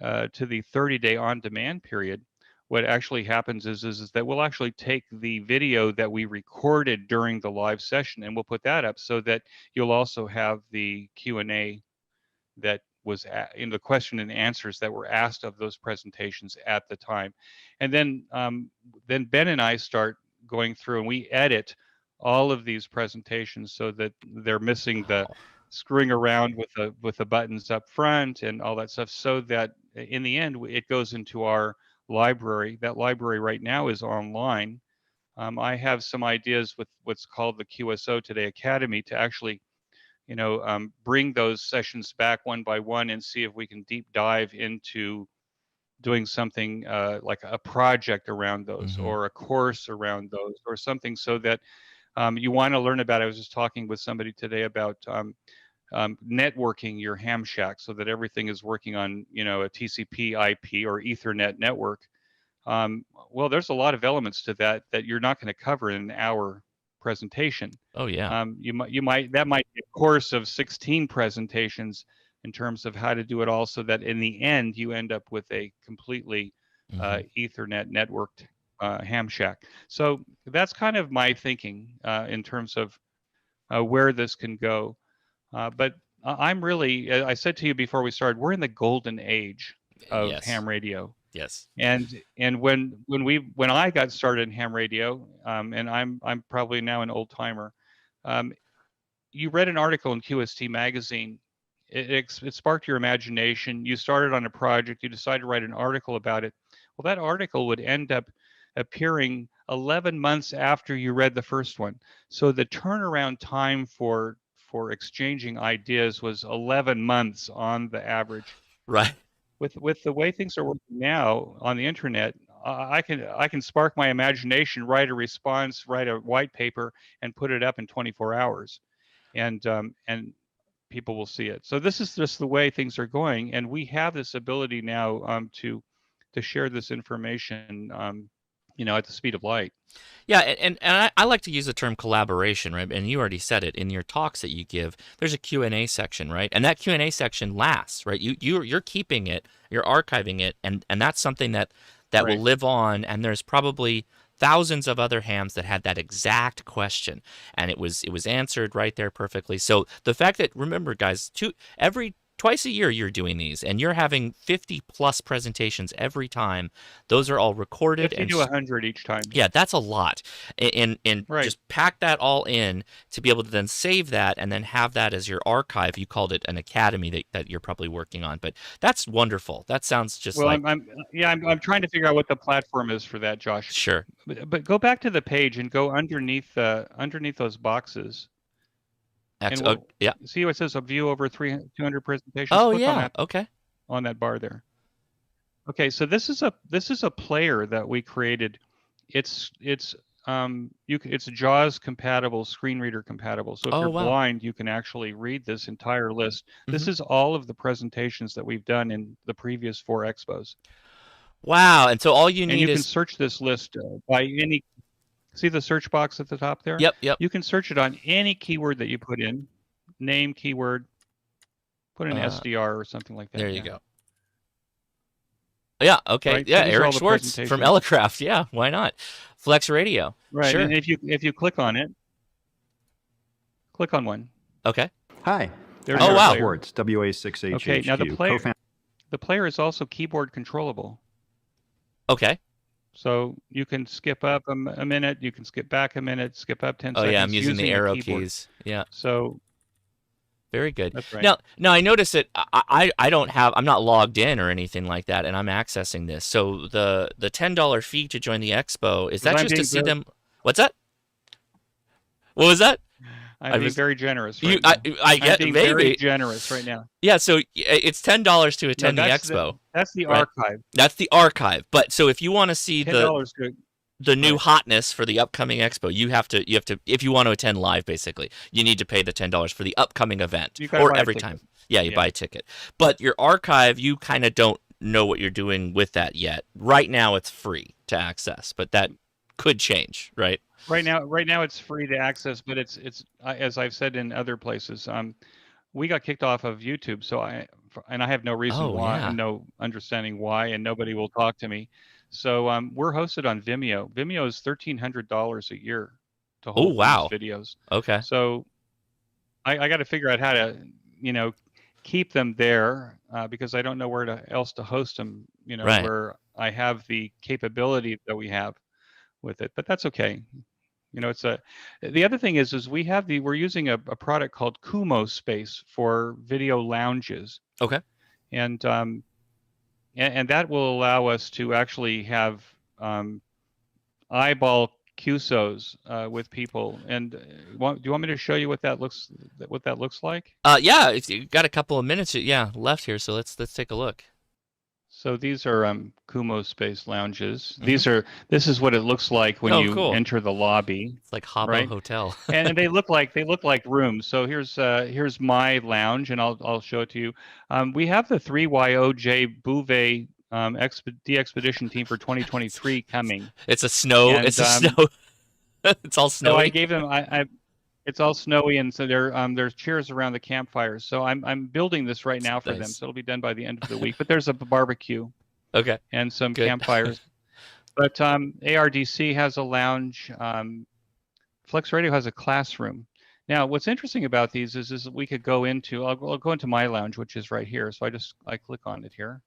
30-day on-demand period, what actually happens is that we'll actually take the video that we recorded during the live session, and we'll put that up so that you'll also have the Q&A that was in the question and answers that were asked of those presentations at the time. And then Ben and I start going through and we edit all of these presentations so that they're missing the screwing around with the buttons up front and all that stuff, so that in the end it goes into our library. That library right now is online. I have some ideas with what's called the QSO Today Academy to actually bring those sessions back one by one and see if we can deep dive into doing something like a project around those, or a course around those, or something, so that you want to learn about. I was just talking with somebody today about networking your ham shack so that everything is working on a TCP IP or Ethernet network. Well, there's a lot of elements to that you're not going to cover in an hour presentation. Oh yeah. That might be a course of 16 presentations in terms of how to do it all, so that in the end you end up with a completely Ethernet networked ham shack. So that's kind of my thinking in terms of where this can go. But I'm really, I said to you before we started, we're in the golden age of ham radio. Yes. And when I got started in ham radio, and I'm probably now an old timer, you read an article in QST magazine. It sparked your imagination. You started on a project. You decided to write an article about it. Well, that article would end up appearing 11 months after you read the first one. So the turnaround time for exchanging ideas was 11 months on the average. Right. With the way things are working now on the internet, I can spark my imagination, write a response, write a white paper, and put it up in 24 hours, and people will see it. So this is just the way things are going, and we have this ability now to share this information, at the speed of light. Yeah, and I like to use the term collaboration, right? And you already said it in your talks that you give. There's a Q&A section, right? And that Q&A section lasts, right? You're keeping it, you're archiving it, and that's something that Right. will live on. And there's probably thousands of other hams that had that exact question, and it was answered right there perfectly. So the fact that, remember, guys, twice a year you're doing these, and you're having 50 plus presentations every time. Those are all recorded. 50 to 100 each time. Yeah, that's a lot. And Right. just pack that all in to be able to then save that and then have that as your archive. You called it an academy that you're probably working on, but that's wonderful. That sounds just Well, like... I'm trying to figure out what the platform is for that, Josh. Sure. But go back to the page and go underneath those boxes. Yeah. See what it says, a view over 200 presentations? Oh, Click on yeah. that, Okay. on that bar there. Okay, so this is a player that we created. It's JAWS compatible, screen reader compatible. So if you're blind, you can actually read this entire list. This is all of the presentations that we've done in the previous 4 expos. Wow. And so all you need you is... can search this list by any... See the search box at the top there? Yep. You can search it on any keyword that you put in. Name, keyword, put in SDR or something like that. There you go. Yeah, okay. Right? Yeah, So Eric Schwartz from Elecraft. Yeah, why not? Flex Radio. Right. Sure. And if you click on it, click on one. Okay. Hi. There's Oh, wow. Schwartz, WA6HHQ. Okay, now the player is also keyboard controllable. Okay. So you can skip up a minute, you can skip back a minute, skip up 10 seconds. Oh yeah, I'm using the arrow keyboard. keys. Yeah. So very good. That's right. Now I notice that I'm not logged in or anything like that, and I'm accessing this. So the $10 fee to join the expo, is that just to see them? What's that? What was that? I'm being very generous. Right now. I get I'm being maybe very generous right now. Yeah, so it's $10 to attend the expo. That's the right? archive. That's the archive. But so if you want to see the new hotness for the upcoming expo, you have to if you want to attend live, basically, you need to pay the $10 for the upcoming event or every time. Yeah, you buy a ticket. But your archive, you kind of don't know what you're doing with that yet. Right now, it's free to access, but that could change, right? Right now it's free to access, but it's as I've said in other places, we got kicked off of YouTube, so I have no reason why, and no understanding why, and nobody will talk to me. So we're hosted on Vimeo. Vimeo is $1,300 a year to hold these videos. Okay. So I got to figure out how to keep them there because I don't know where else to host them. Right. Where I have the capability that we have with it, but that's okay. The other thing is we're using a product called QSO Space for video lounges. Okay. And that will allow us to actually have eyeball QSOs with people. And do you want me to show you what that looks like? Yeah, if you got a couple of minutes left here, so let's take a look. So these are QSO Space lounges. Mm-hmm. This is what it looks like when you enter the lobby. It's like Habbo Hotel. and they look like rooms. So here's my lounge, and I'll show it to you. We have the 3YOJ Bouvet DXpedition team for 2023 coming. It's a snow. And, it's a snow. It's all So snowy. I gave them. It's all snowy, and so there's chairs around the campfires. So I'm building this right now for them. Nice. So it'll be done by the end of the week. But there's a barbecue. Okay. And some Good. campfires. But ARDC has a lounge. Flex Radio has a classroom. Now, what's interesting about these is we could go into. I'll go into my lounge, which is right here. So I click on it here,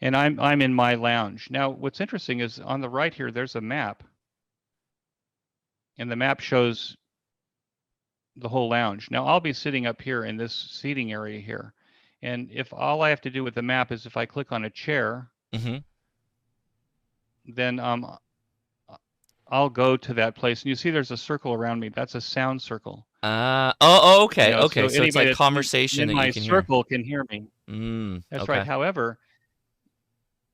and I'm in my lounge. Now, what's interesting is on the right here, there's a map, and the map shows the whole lounge. Now, I'll be sitting up here in this seating area here, and if all I have to do with the map is if I click on a chair, then I'll go to that place, and you see there's a circle around me. That's a sound circle. Okay. You know, Okay. So it's like conversation in that my you can circle can hear me. That's okay. right. However,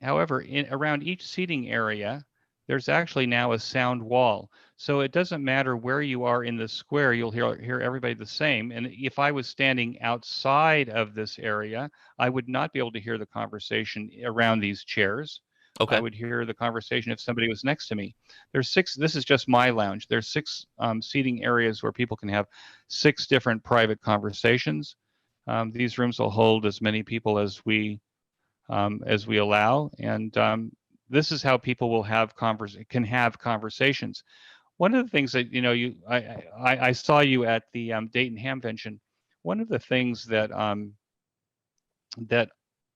around each seating area, there's actually now a sound wall. So it doesn't matter where you are in the square, you'll hear everybody the same. And if I was standing outside of this area, I would not be able to hear the conversation around these chairs. Okay. I would hear the conversation if somebody was next to me. There's 6. This is just my lounge. There's 6 seating areas where people can have 6 different private conversations. These rooms will hold as many people as we allow, and this is how people will can have conversations. One of the things that I saw you at the Dayton Hamvention. One of the things that that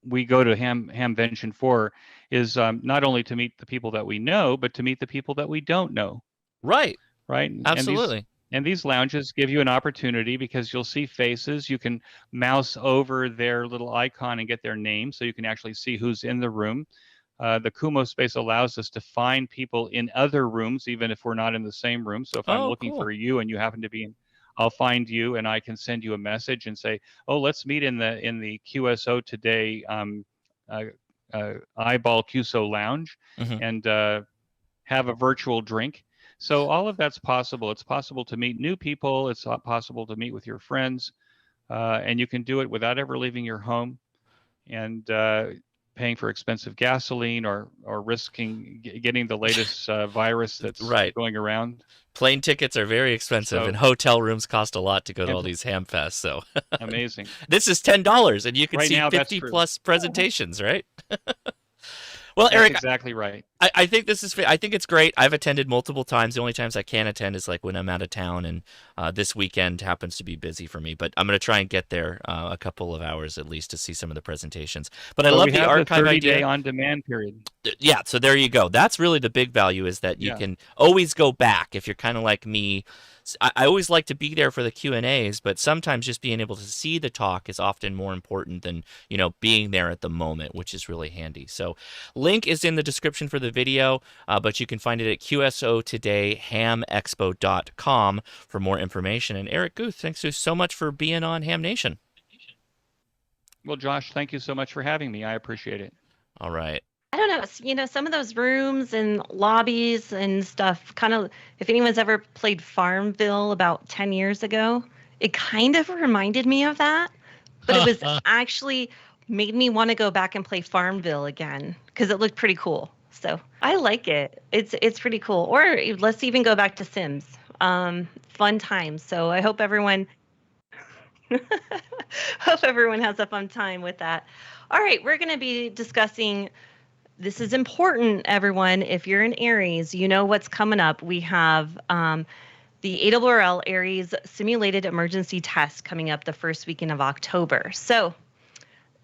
we go to Hamvention for is not only to meet the people that we know, but to meet the people that we don't know. Right. Right. Absolutely. And these lounges give you an opportunity because you'll see faces. You can mouse over their little icon and get their name, so you can actually see who's in the room. The Kumo space allows us to find people in other rooms, even if we're not in the same room. So if I'm looking for you and you happen to be in, I'll find you and I can send you a message and say, "Oh, let's meet in the QSO Today Eyeball QSO Lounge and have a virtual drink." So all of that's possible. It's possible to meet new people. It's possible to meet with your friends, and you can do it without ever leaving your home and paying for expensive gasoline or risking getting the latest virus that's going around. Plane tickets are very expensive, and hotel rooms cost a lot to go to all these hamfests. So amazing. This is $10, and you can right see now, 50 plus presentations, right? Well, that's Eric, exactly right. I think I think it's great. I've attended multiple times. The only times I can't attend is like when I'm out of town, and this weekend happens to be busy for me. But I'm going to try and get there a couple of hours at least to see some of the presentations. But I love the archive idea. 30-day on-demand period. Yeah, so there you go. That's really the big value, is that you can always go back if you're kind of like me. I always like to be there for the Q&As, but sometimes just being able to see the talk is often more important than, being there at the moment, which is really handy. So link is in the description for the video, but you can find it at QSO Today, hamexpo.com for more information. And Eric Guth, thanks so much for being on Ham Nation. Well, Josh, thank you so much for having me. I appreciate it. All right. I don't know, some of those rooms and lobbies and stuff, kind of, if anyone's ever played Farmville about 10 years ago, it kind of reminded me of that. But it was actually made me want to go back and play Farmville again because it looked pretty cool. So I like it. It's pretty cool. Or let's even go back to Sims. Fun times. So I hope everyone has a fun time with that. All right, we're going to be discussing. This is important, everyone. If you're in Aries, you know what's coming up. We have the ARRL Aries Simulated Emergency Test coming up the first weekend of October. So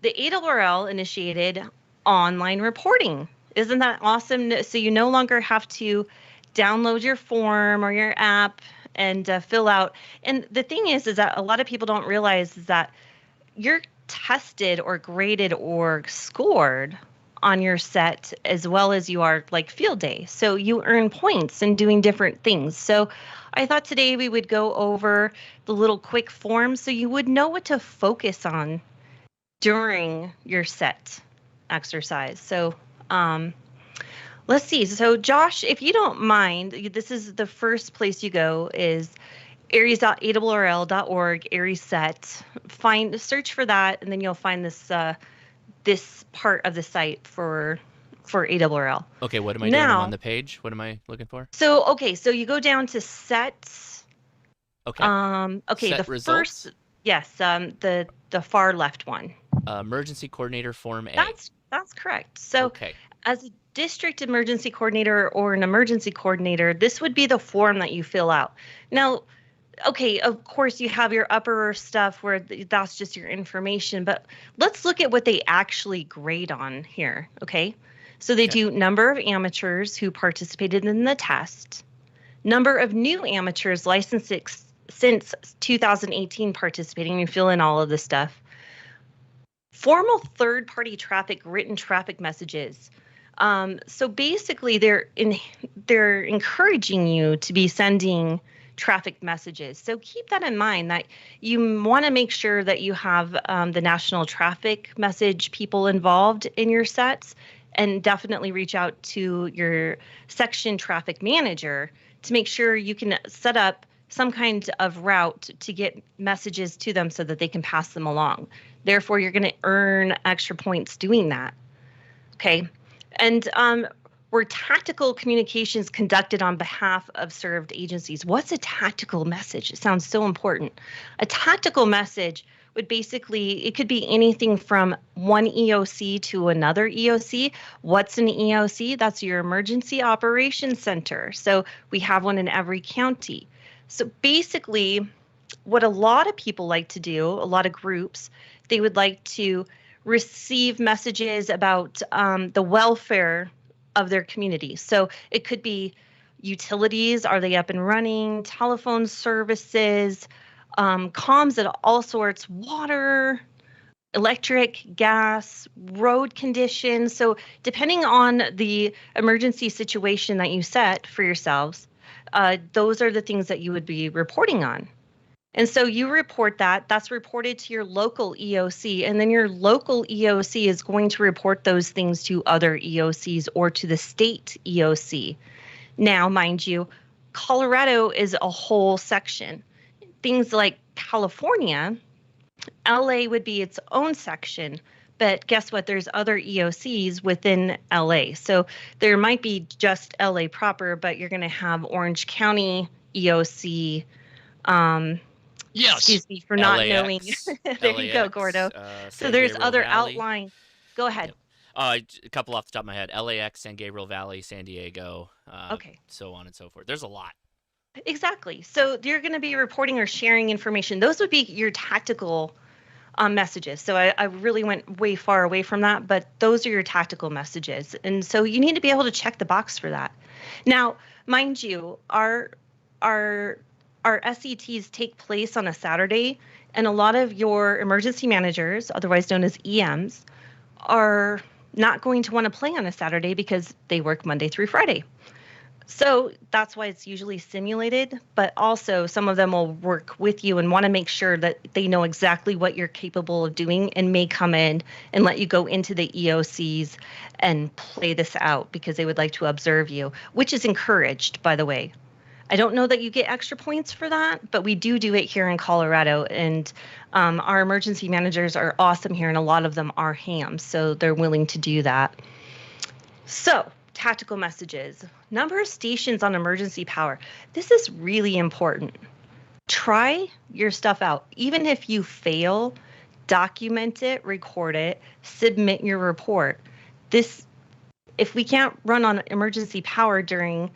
the ARRL initiated online reporting. Isn't that awesome? So you no longer have to download your form or your app and fill out. And the thing is that a lot of people don't realize is that you're tested or graded or scored on your set as well as you are like field day. So you earn points in doing different things. So I thought today we would go over the little quick forms so you would know what to focus on during your set exercise. So let's see. So Josh, if you don't mind, this is the first place you go is aries.arrl.org, Aries set. Search for that, and then you'll find this this part of the site for for ARRL. Okay, what am I doing? I'm on the page. What am I looking for? So you go down to sets. Okay. Okay, Set the results? first, yes, the far left one. Emergency coordinator form A. That's correct. So okay. As a district emergency coordinator or an emergency coordinator, this would be the form that you fill out. Now, okay, of course you have your upper stuff where that's just your information, but let's look at what they actually grade on here, okay? So they do number of amateurs who participated in the test, number of new amateurs licensed since 2018 participating, you fill in all of this stuff. Formal third-party traffic, written traffic messages. So basically, they're encouraging you to be sending traffic messages. So keep that in mind, that you want to make sure that you have the national traffic message people involved in your sets, and definitely reach out to your section traffic manager to make sure you can set up some kind of route to get messages to them so that they can pass them along. Therefore, you're going to earn extra points doing that. Okay. And were tactical communications conducted on behalf of served agencies? What's a tactical message? It sounds so important. A tactical message would basically, it could be anything from one EOC to another EOC. What's an EOC? That's your Emergency Operations Center. So we have one in every county. So basically, what a lot of people like to do, a lot of groups, they would like to receive messages about the welfare of their community. So it could be utilities, are they up and running, telephone services, comms at all sorts, water, electric, gas, road conditions. So depending on the emergency situation that you set for yourselves, those are the things that you would be reporting on. And so you report that's reported to your local EOC, and then your local EOC is going to report those things to other EOCs or to the state EOC. Now, mind you, Colorado is a whole section. Things like California, LA would be its own section, but guess what? There's other EOCs within LA. So there might be just LA proper, but you're going to have Orange County EOC. Yes. Excuse me for not LAX, knowing. There LAX, you go, Gordo. So there's other outline. Go ahead. A couple off the top of my head. LAX, San Gabriel Valley, San Diego, so on and so forth. There's a lot. Exactly. So you're going to be reporting or sharing information. Those would be your tactical messages. So I really went way far away from that, but those are your tactical messages. And so you need to be able to check the box for that. Now, mind you, our SETs take place on a Saturday, and a lot of your emergency managers, otherwise known as EMs, are not going to want to play on a Saturday because they work Monday through Friday. So that's why it's usually simulated, but also some of them will work with you and want to make sure that they know exactly what you're capable of doing and may come in and let you go into the EOCs and play this out because they would like to observe you, which is encouraged, by the way. I don't know that you get extra points for that, but we do it here in Colorado, and our emergency managers are awesome here, and a lot of them are hams, so they're willing to do that. So, tactical messages. Number of stations on emergency power. This is really important. Try your stuff out. Even if you fail, document it, record it, submit your report. If we can't run on emergency power during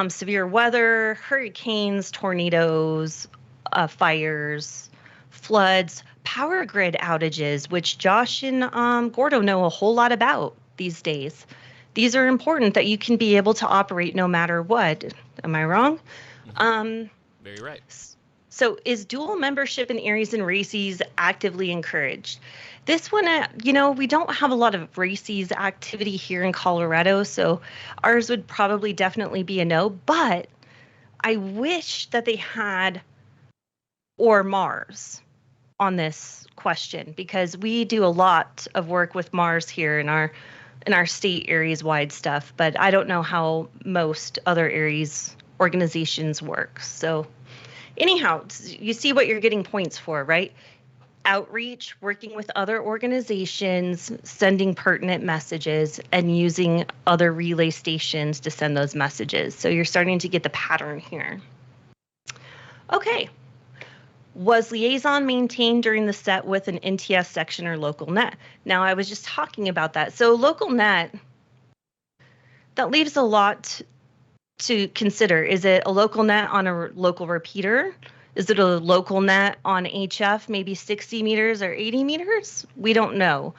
severe weather, hurricanes, tornadoes, fires, floods, power grid outages, which Josh and Gordo know a whole lot about these days. These are important that you can be able to operate no matter what. Am I wrong? Very right. So is dual membership in areas and races actively encouraged? This one, we don't have a lot of races activity here in Colorado, so ours would probably definitely be a no, but I wish that they had or Mars on this question, because we do a lot of work with Mars here in our state areas wide stuff, but I don't know how most other areas organizations work. So anyhow, you see what you're getting points for, right? outreach, working with other organizations, sending pertinent messages, and using other relay stations to send those messages. So you're starting to get the pattern here. Okay. Was liaison maintained during the set with an NTS section or local net? Now, I was just talking about that. So local net, that leaves a lot to consider. Is it a local net on a local repeater? Is it a local net on HF, maybe 60 meters or 80 meters? We don't know.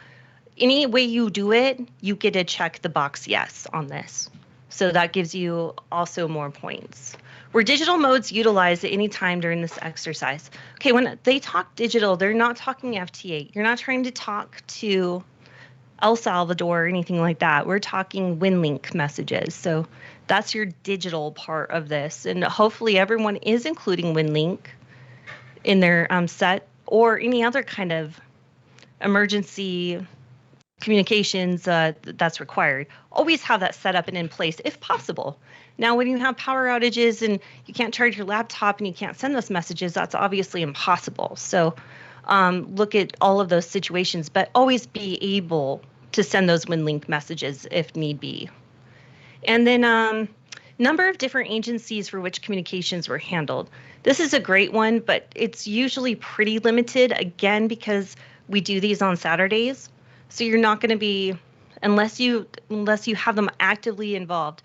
Any way you do it, you get to check the box yes on this. So that gives you also more points. Were digital modes utilized at any time during this exercise? Okay, when they talk digital, they're not talking FT8. You're not trying to talk to El Salvador or anything like that. We're talking WinLink messages. So that's your digital part of this. And hopefully everyone is including WinLink in their set or any other kind of emergency communications that's required. Always have that set up and in place if possible. Now, when you have power outages and you can't charge your laptop and you can't send those messages, that's obviously impossible. So look at all of those situations, but always be able to send those WinLink messages if need be. And then number of different agencies for which communications were handled. This is a great one, but it's usually pretty limited, again, because we do these on Saturdays. So you're not going to be, unless you have them actively involved.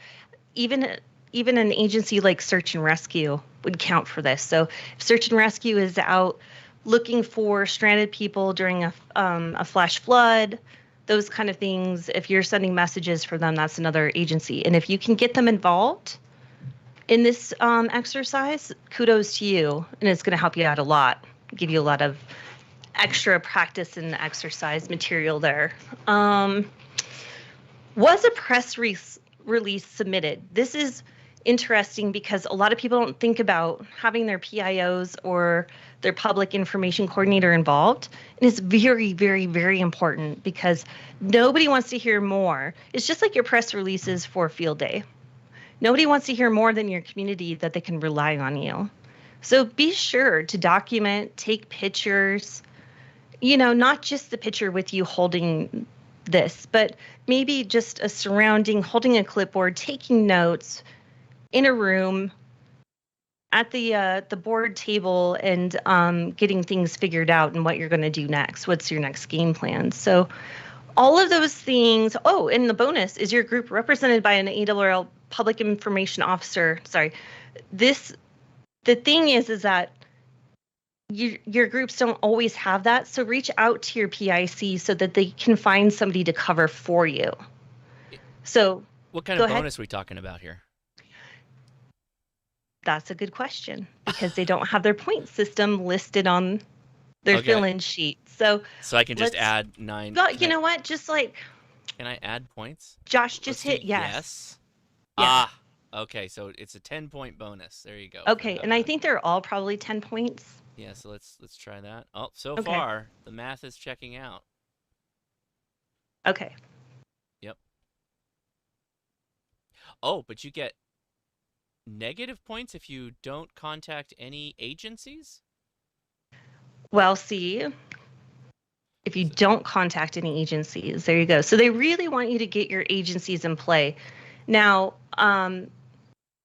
Even an agency like Search and Rescue would count for this. So if Search and Rescue is out looking for stranded people during a flash flood, those kind of things, if you're sending messages for them, that's another agency. And if you can get them involved in this exercise, kudos to you, and it's going to help you out a lot, give you a lot of extra practice and exercise material there. Was a press release submitted? This is interesting because a lot of people don't think about having their PIOs or their public information coordinator involved. And it's very, very, very important because nobody wants to hear more. It's just like your press releases for field day. Nobody wants to hear more than your community that they can rely on you. So be sure to document, take pictures, not just the picture with you holding this, but maybe just a surrounding, holding a clipboard, taking notes in a room at the board table and getting things figured out and what you're going to do next. What's your next game plan? So all of those things. Oh, and the bonus is your group represented by an ARRL public information officer. Sorry. The thing is that your groups don't always have that. So reach out to your PIC so that they can find somebody to cover for you. So what kind of bonus are we talking about here? That's a good question because they don't have their point system listed on their fill-in sheet. So I can just add 9. Well, you know what? Just like. Can I add points? Josh, just hit yes. Yeah. Okay. So it's a 10-point bonus. There you go. Okay, and I think they're all probably 10 points. Yeah. So let's try that. Oh, so far the math is checking out. Okay. Yep. Oh, but you get negative points if you don't contact any agencies? Well, see, if you don't contact any agencies, there you go. So they really want you to get your agencies in play. Now,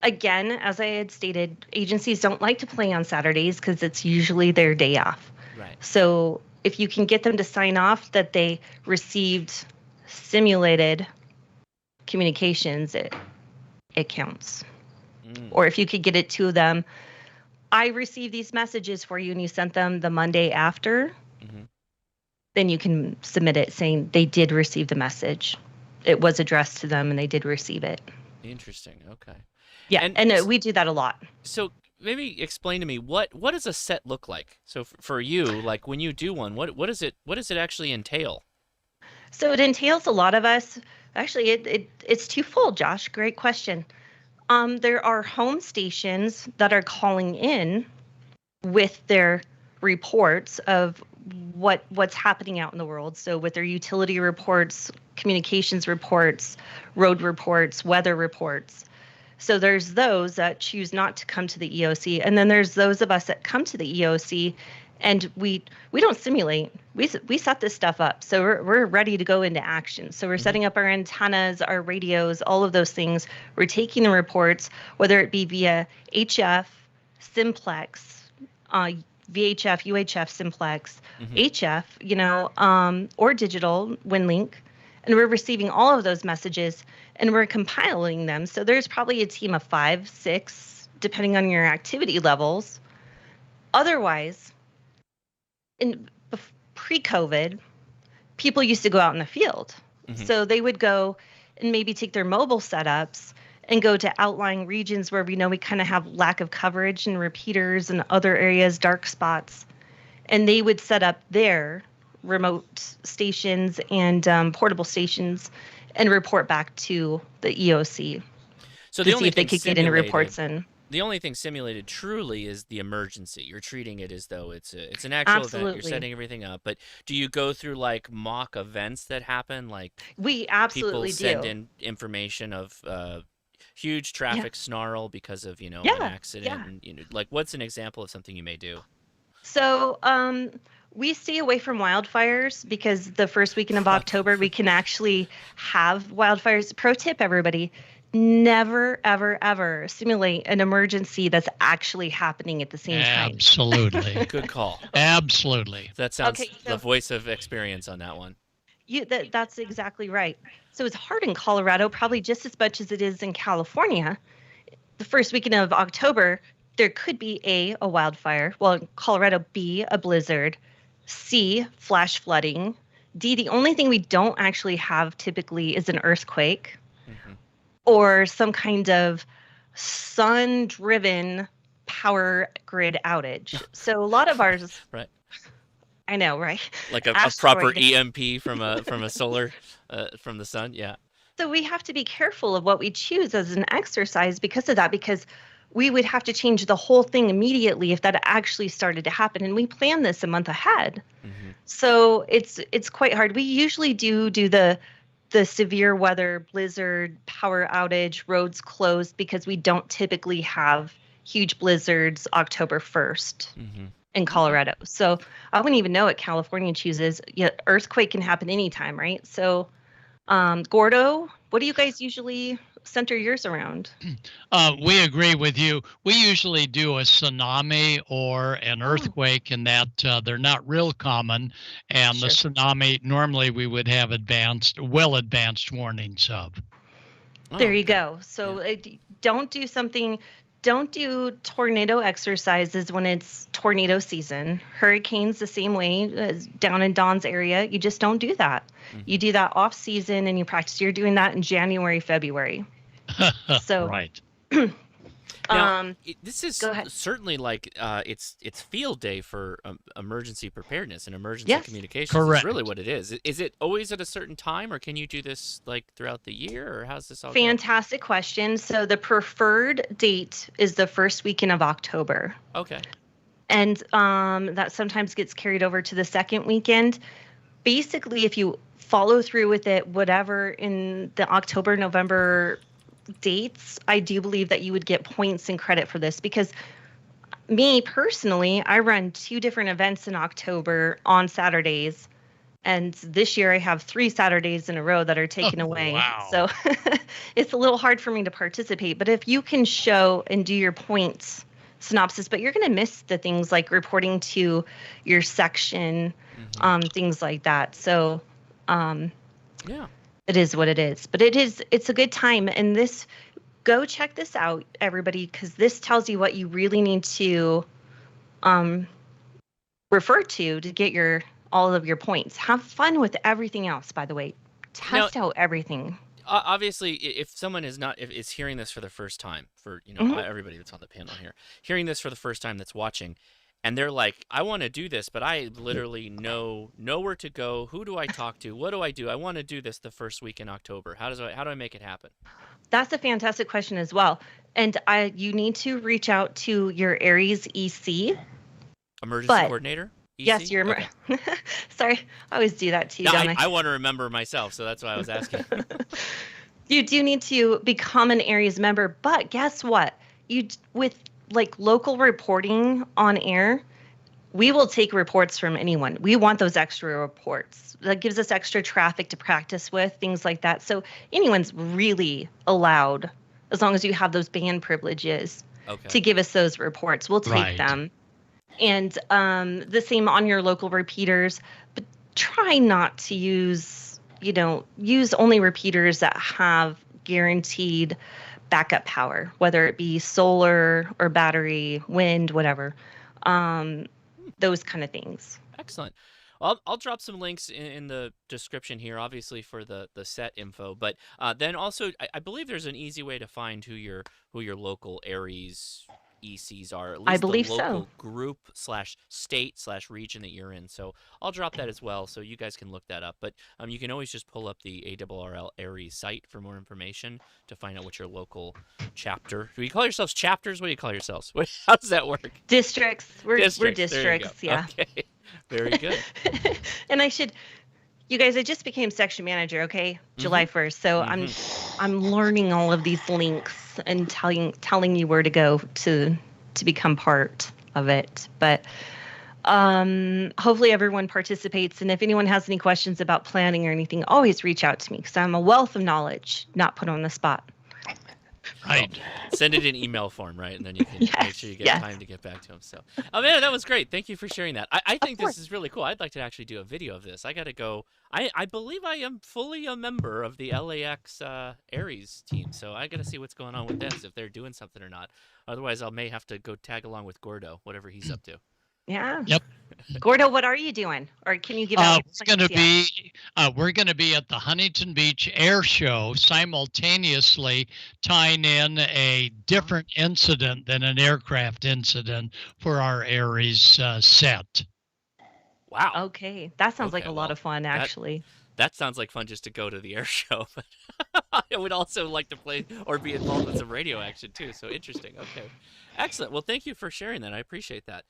again, as I had stated, agencies don't like to play on Saturdays because it's usually their day off. Right. So if you can get them to sign off that they received simulated communications, it counts. Or if you could get it to them, I received these messages for you and you sent them the Monday after, then you can submit it saying they did receive the message. It was addressed to them and they did receive it. Interesting. Okay. Yeah, and we do that a lot. So maybe explain to me what does a set look like? So for you, like when you do one, what does it actually entail? So it entails a lot of us. Actually, it's twofold, Josh. Great question. There are home stations that are calling in with their reports of what's happening out in the world. So with their utility reports, communications reports, road reports, weather reports. So there's those that choose not to come to the EOC. And then there's those of us that come to the EOC And we don't simulate. We set this stuff up. So we're ready to go into action. So we're setting up our antennas, our radios, all of those things. We're taking the reports, whether it be via HF, simplex, VHF, UHF, simplex, HF, or digital, WinLink. And we're receiving all of those messages and we're compiling them. So there's probably a team of 5, 6, depending on your activity levels. Otherwise, pre-COVID, people used to go out in the field. So they would go and maybe take their mobile setups and go to outlying regions where we know we kind of have lack of coverage and repeaters and other areas, dark spots. And they would set up their remote stations and portable stations and report back to the EOC So to see if they could get any reports in. The only thing simulated truly is the emergency. You're treating it as though it's an actual event. You're setting everything up. But do you go through like mock events that happen? Like we absolutely people send in information of huge traffic snarl because of an accident. And, like what's an example of something you may do? So we stay away from wildfires because the first weekend of October we can actually have wildfires. Pro tip, everybody. Never, ever, ever simulate an emergency that's actually happening at the same time. Absolutely. Good call. Absolutely. That sounds the voice of experience on that one. That's exactly right. So it's hard in Colorado, probably just as much as it is in California. The first weekend of October, there could be A, a wildfire. Well, in Colorado, B, a blizzard. C, flash flooding. D, the only thing we don't actually have typically is an earthquake. Or some kind of sun-driven power grid outage. So a lot of ours, right? I know, right? Like a proper EMP from a solar, from the sun, yeah. So we have to be careful of what we choose as an exercise because of that, because we would have to change the whole thing immediately if that actually started to happen, and we plan this a month ahead. So it's quite hard. We usually do the severe weather, blizzard, power outage, roads closed, because we don't typically have huge blizzards October 1st in Colorado. So I wouldn't even know what California chooses. Earthquake can happen anytime, right? So Gordo, what do you guys usually center yours around? We agree with you. We usually do a tsunami or an earthquake, in that they're not real common. And the tsunami, normally we would have well advanced warnings of. There you go. So don't do tornado exercises when it's tornado season. Hurricanes the same way, down in Don's area. You just don't do that. You do that off season and you practice. You're doing that in January, February. So right. Now, this is certainly like it's field day for emergency preparedness and emergency communications. Correct. It's really what it is. Is it always at a certain time, or can you do this like throughout the year, or how's this all go? Fantastic question. So the preferred date is the first weekend of October. Okay. And that sometimes gets carried over to the second weekend. Basically, if you follow through with it, whatever in the October, November dates, I do believe that you would get points and credit for this, because me personally, I run 2 different events in October on Saturdays, and this year I have 3 Saturdays in a row that are taken away. Wow. So it's a little hard for me to participate, but if you can show and do your points synopsis, but you're going to miss the things like reporting to your section, things like that. So it is what it is, but it's a good time. And go check this out, everybody, because this tells you what you really need to refer to get all of your points. Have fun with everything else, by the way. Test out everything. Obviously, if someone is hearing this for the first time, for everybody that's on the panel here, hearing this for the first time that's watching, and they're like, I want to do this, but I literally know nowhere to go. Who do I talk to? What do I do? I want to do this the first week in October. How do I make it happen? That's a fantastic question as well. And you need to reach out to your ARRL EC. Emergency coordinator? EC? Yes, sorry, I always do that too, don't I? I want to remember myself, so that's why I was asking. You do need to become an ARRL member, but guess what? With like local reporting on air, we will take reports from anyone. We want those extra reports. That gives us extra traffic to practice with, things like that. So anyone's really allowed, as long as you have those band privileges, to give us those reports. We'll take them. And the same on your local repeaters, but try not to use only repeaters that have guaranteed backup power, whether it be solar or battery, wind, whatever, those kind of things. Excellent. I'll drop some links in the description here, obviously for the set info, but then also I believe there's an easy way to find who your local ARRL's ECs are, at least I believe the local so. group /state/region that you're in. So I'll drop that as well, so you guys can look that up. But you can always just pull up the ARRL ARRL site for more information to find out what your local chapter. Do you call yourselves chapters? What do you call yourselves? How does that work? Districts. We're districts. Yeah. Okay. Very good. And you guys, I just became section manager, okay? July 1st. So I'm learning all of these links and telling you where to go to become part of it. But hopefully everyone participates. And if anyone has any questions about planning or anything, always reach out to me, because I'm a wealth of knowledge, not put on the spot. Right. Well, send it in email form, right? And then you can make sure you get time to get back to him. So, oh man, that was great. Thank you for sharing that. I think this is really cool. I'd like to actually do a video of this. I got to go. I believe I am fully a member of the LAX ARRL's team. So I got to see what's going on with this, if they're doing something or not. Otherwise, I may have to go tag along with Gordo, whatever he's up to. Yeah. Yep. Gordo, what are you doing? Or can you give out? We're going to be at the Huntington Beach Air Show, simultaneously tying in a different incident than an aircraft incident for our ARRL's set. Wow. Okay. That sounds like a lot of fun, actually. That sounds like fun just to go to the air show. But I would also like to play or be involved with some radio action too. So interesting. Okay. Excellent. Well, thank you for sharing that. I appreciate that.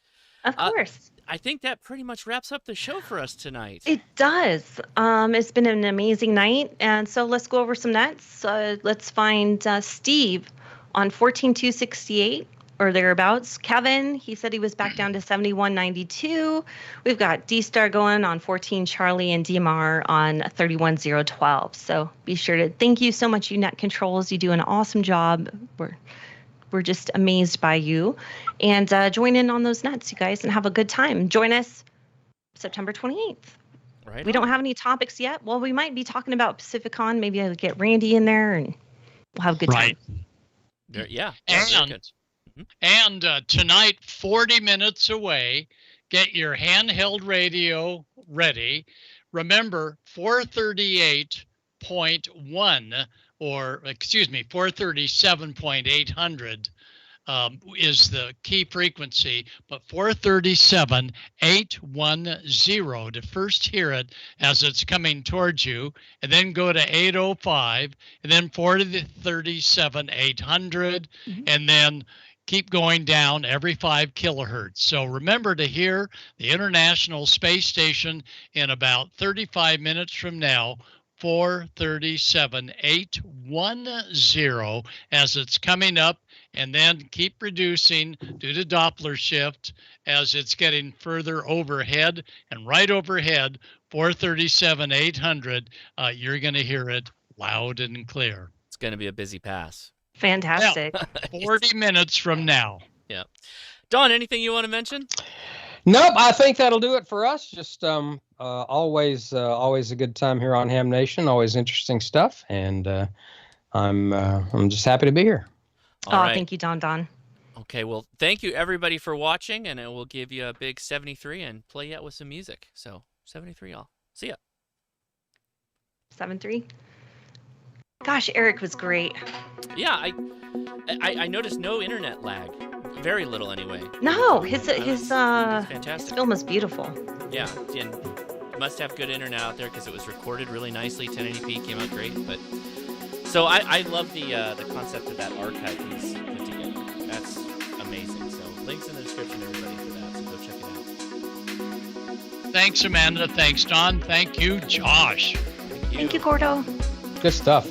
Of course. I think that pretty much wraps up the show for us tonight. It does. It's been an amazing night. And so let's go over some nets. Let's find Steve on 14268 or thereabouts. Kevin, he said he was back down to 7192. We've got D-Star going on 14 Charlie and DMR on 31012. So be sure to thank you so much, you Net Controls. You do an awesome job. We're just amazed by you. And join in on those nets, you guys, and have a good time. Join us September 28th. Right. We don't have any topics yet. Well, we might be talking about PacificCon. Maybe I'll get Randy in there, and we'll have a good time. Yeah. And tonight, 40 minutes away, get your handheld radio ready. Remember, 438.1 or 437.800 is the key frequency, but 437.810 to first hear it as it's coming towards you, and then go to 805, and then 437.800, and then keep going down every 5 kilohertz. So remember to hear the International Space Station in about 35 minutes from now, 437.810 as it's coming up, and then keep reducing due to Doppler shift as it's getting further overhead, and right overhead, 437.800, you're going to hear it loud and clear. It's going to be a busy pass. Fantastic. Yeah, 40 minutes from now. Yeah. Don, anything you want to mention? Nope, I think that'll do it for us. Just always a good time here on Ham Nation. Always interesting stuff, and I'm just happy to be here. All right. Thank you, Don. Okay, well, thank you everybody for watching, and it will give you a big 73 and play you out with some music. So 73, all. See ya. 7-3. Gosh, Eric was great. Yeah, I noticed no internet lag. Very little, anyway. No, his fantastic. Film was beautiful. Yeah, and must have good internet out there because it was recorded really nicely. 1080p came out great. But so I love the concept of that archive he's put together. That's amazing. So links in the description, everybody, for that. So go check it out. Thanks, Amanda. Thanks, Don. Thank you, Josh. Thank you, Gordo. Good stuff.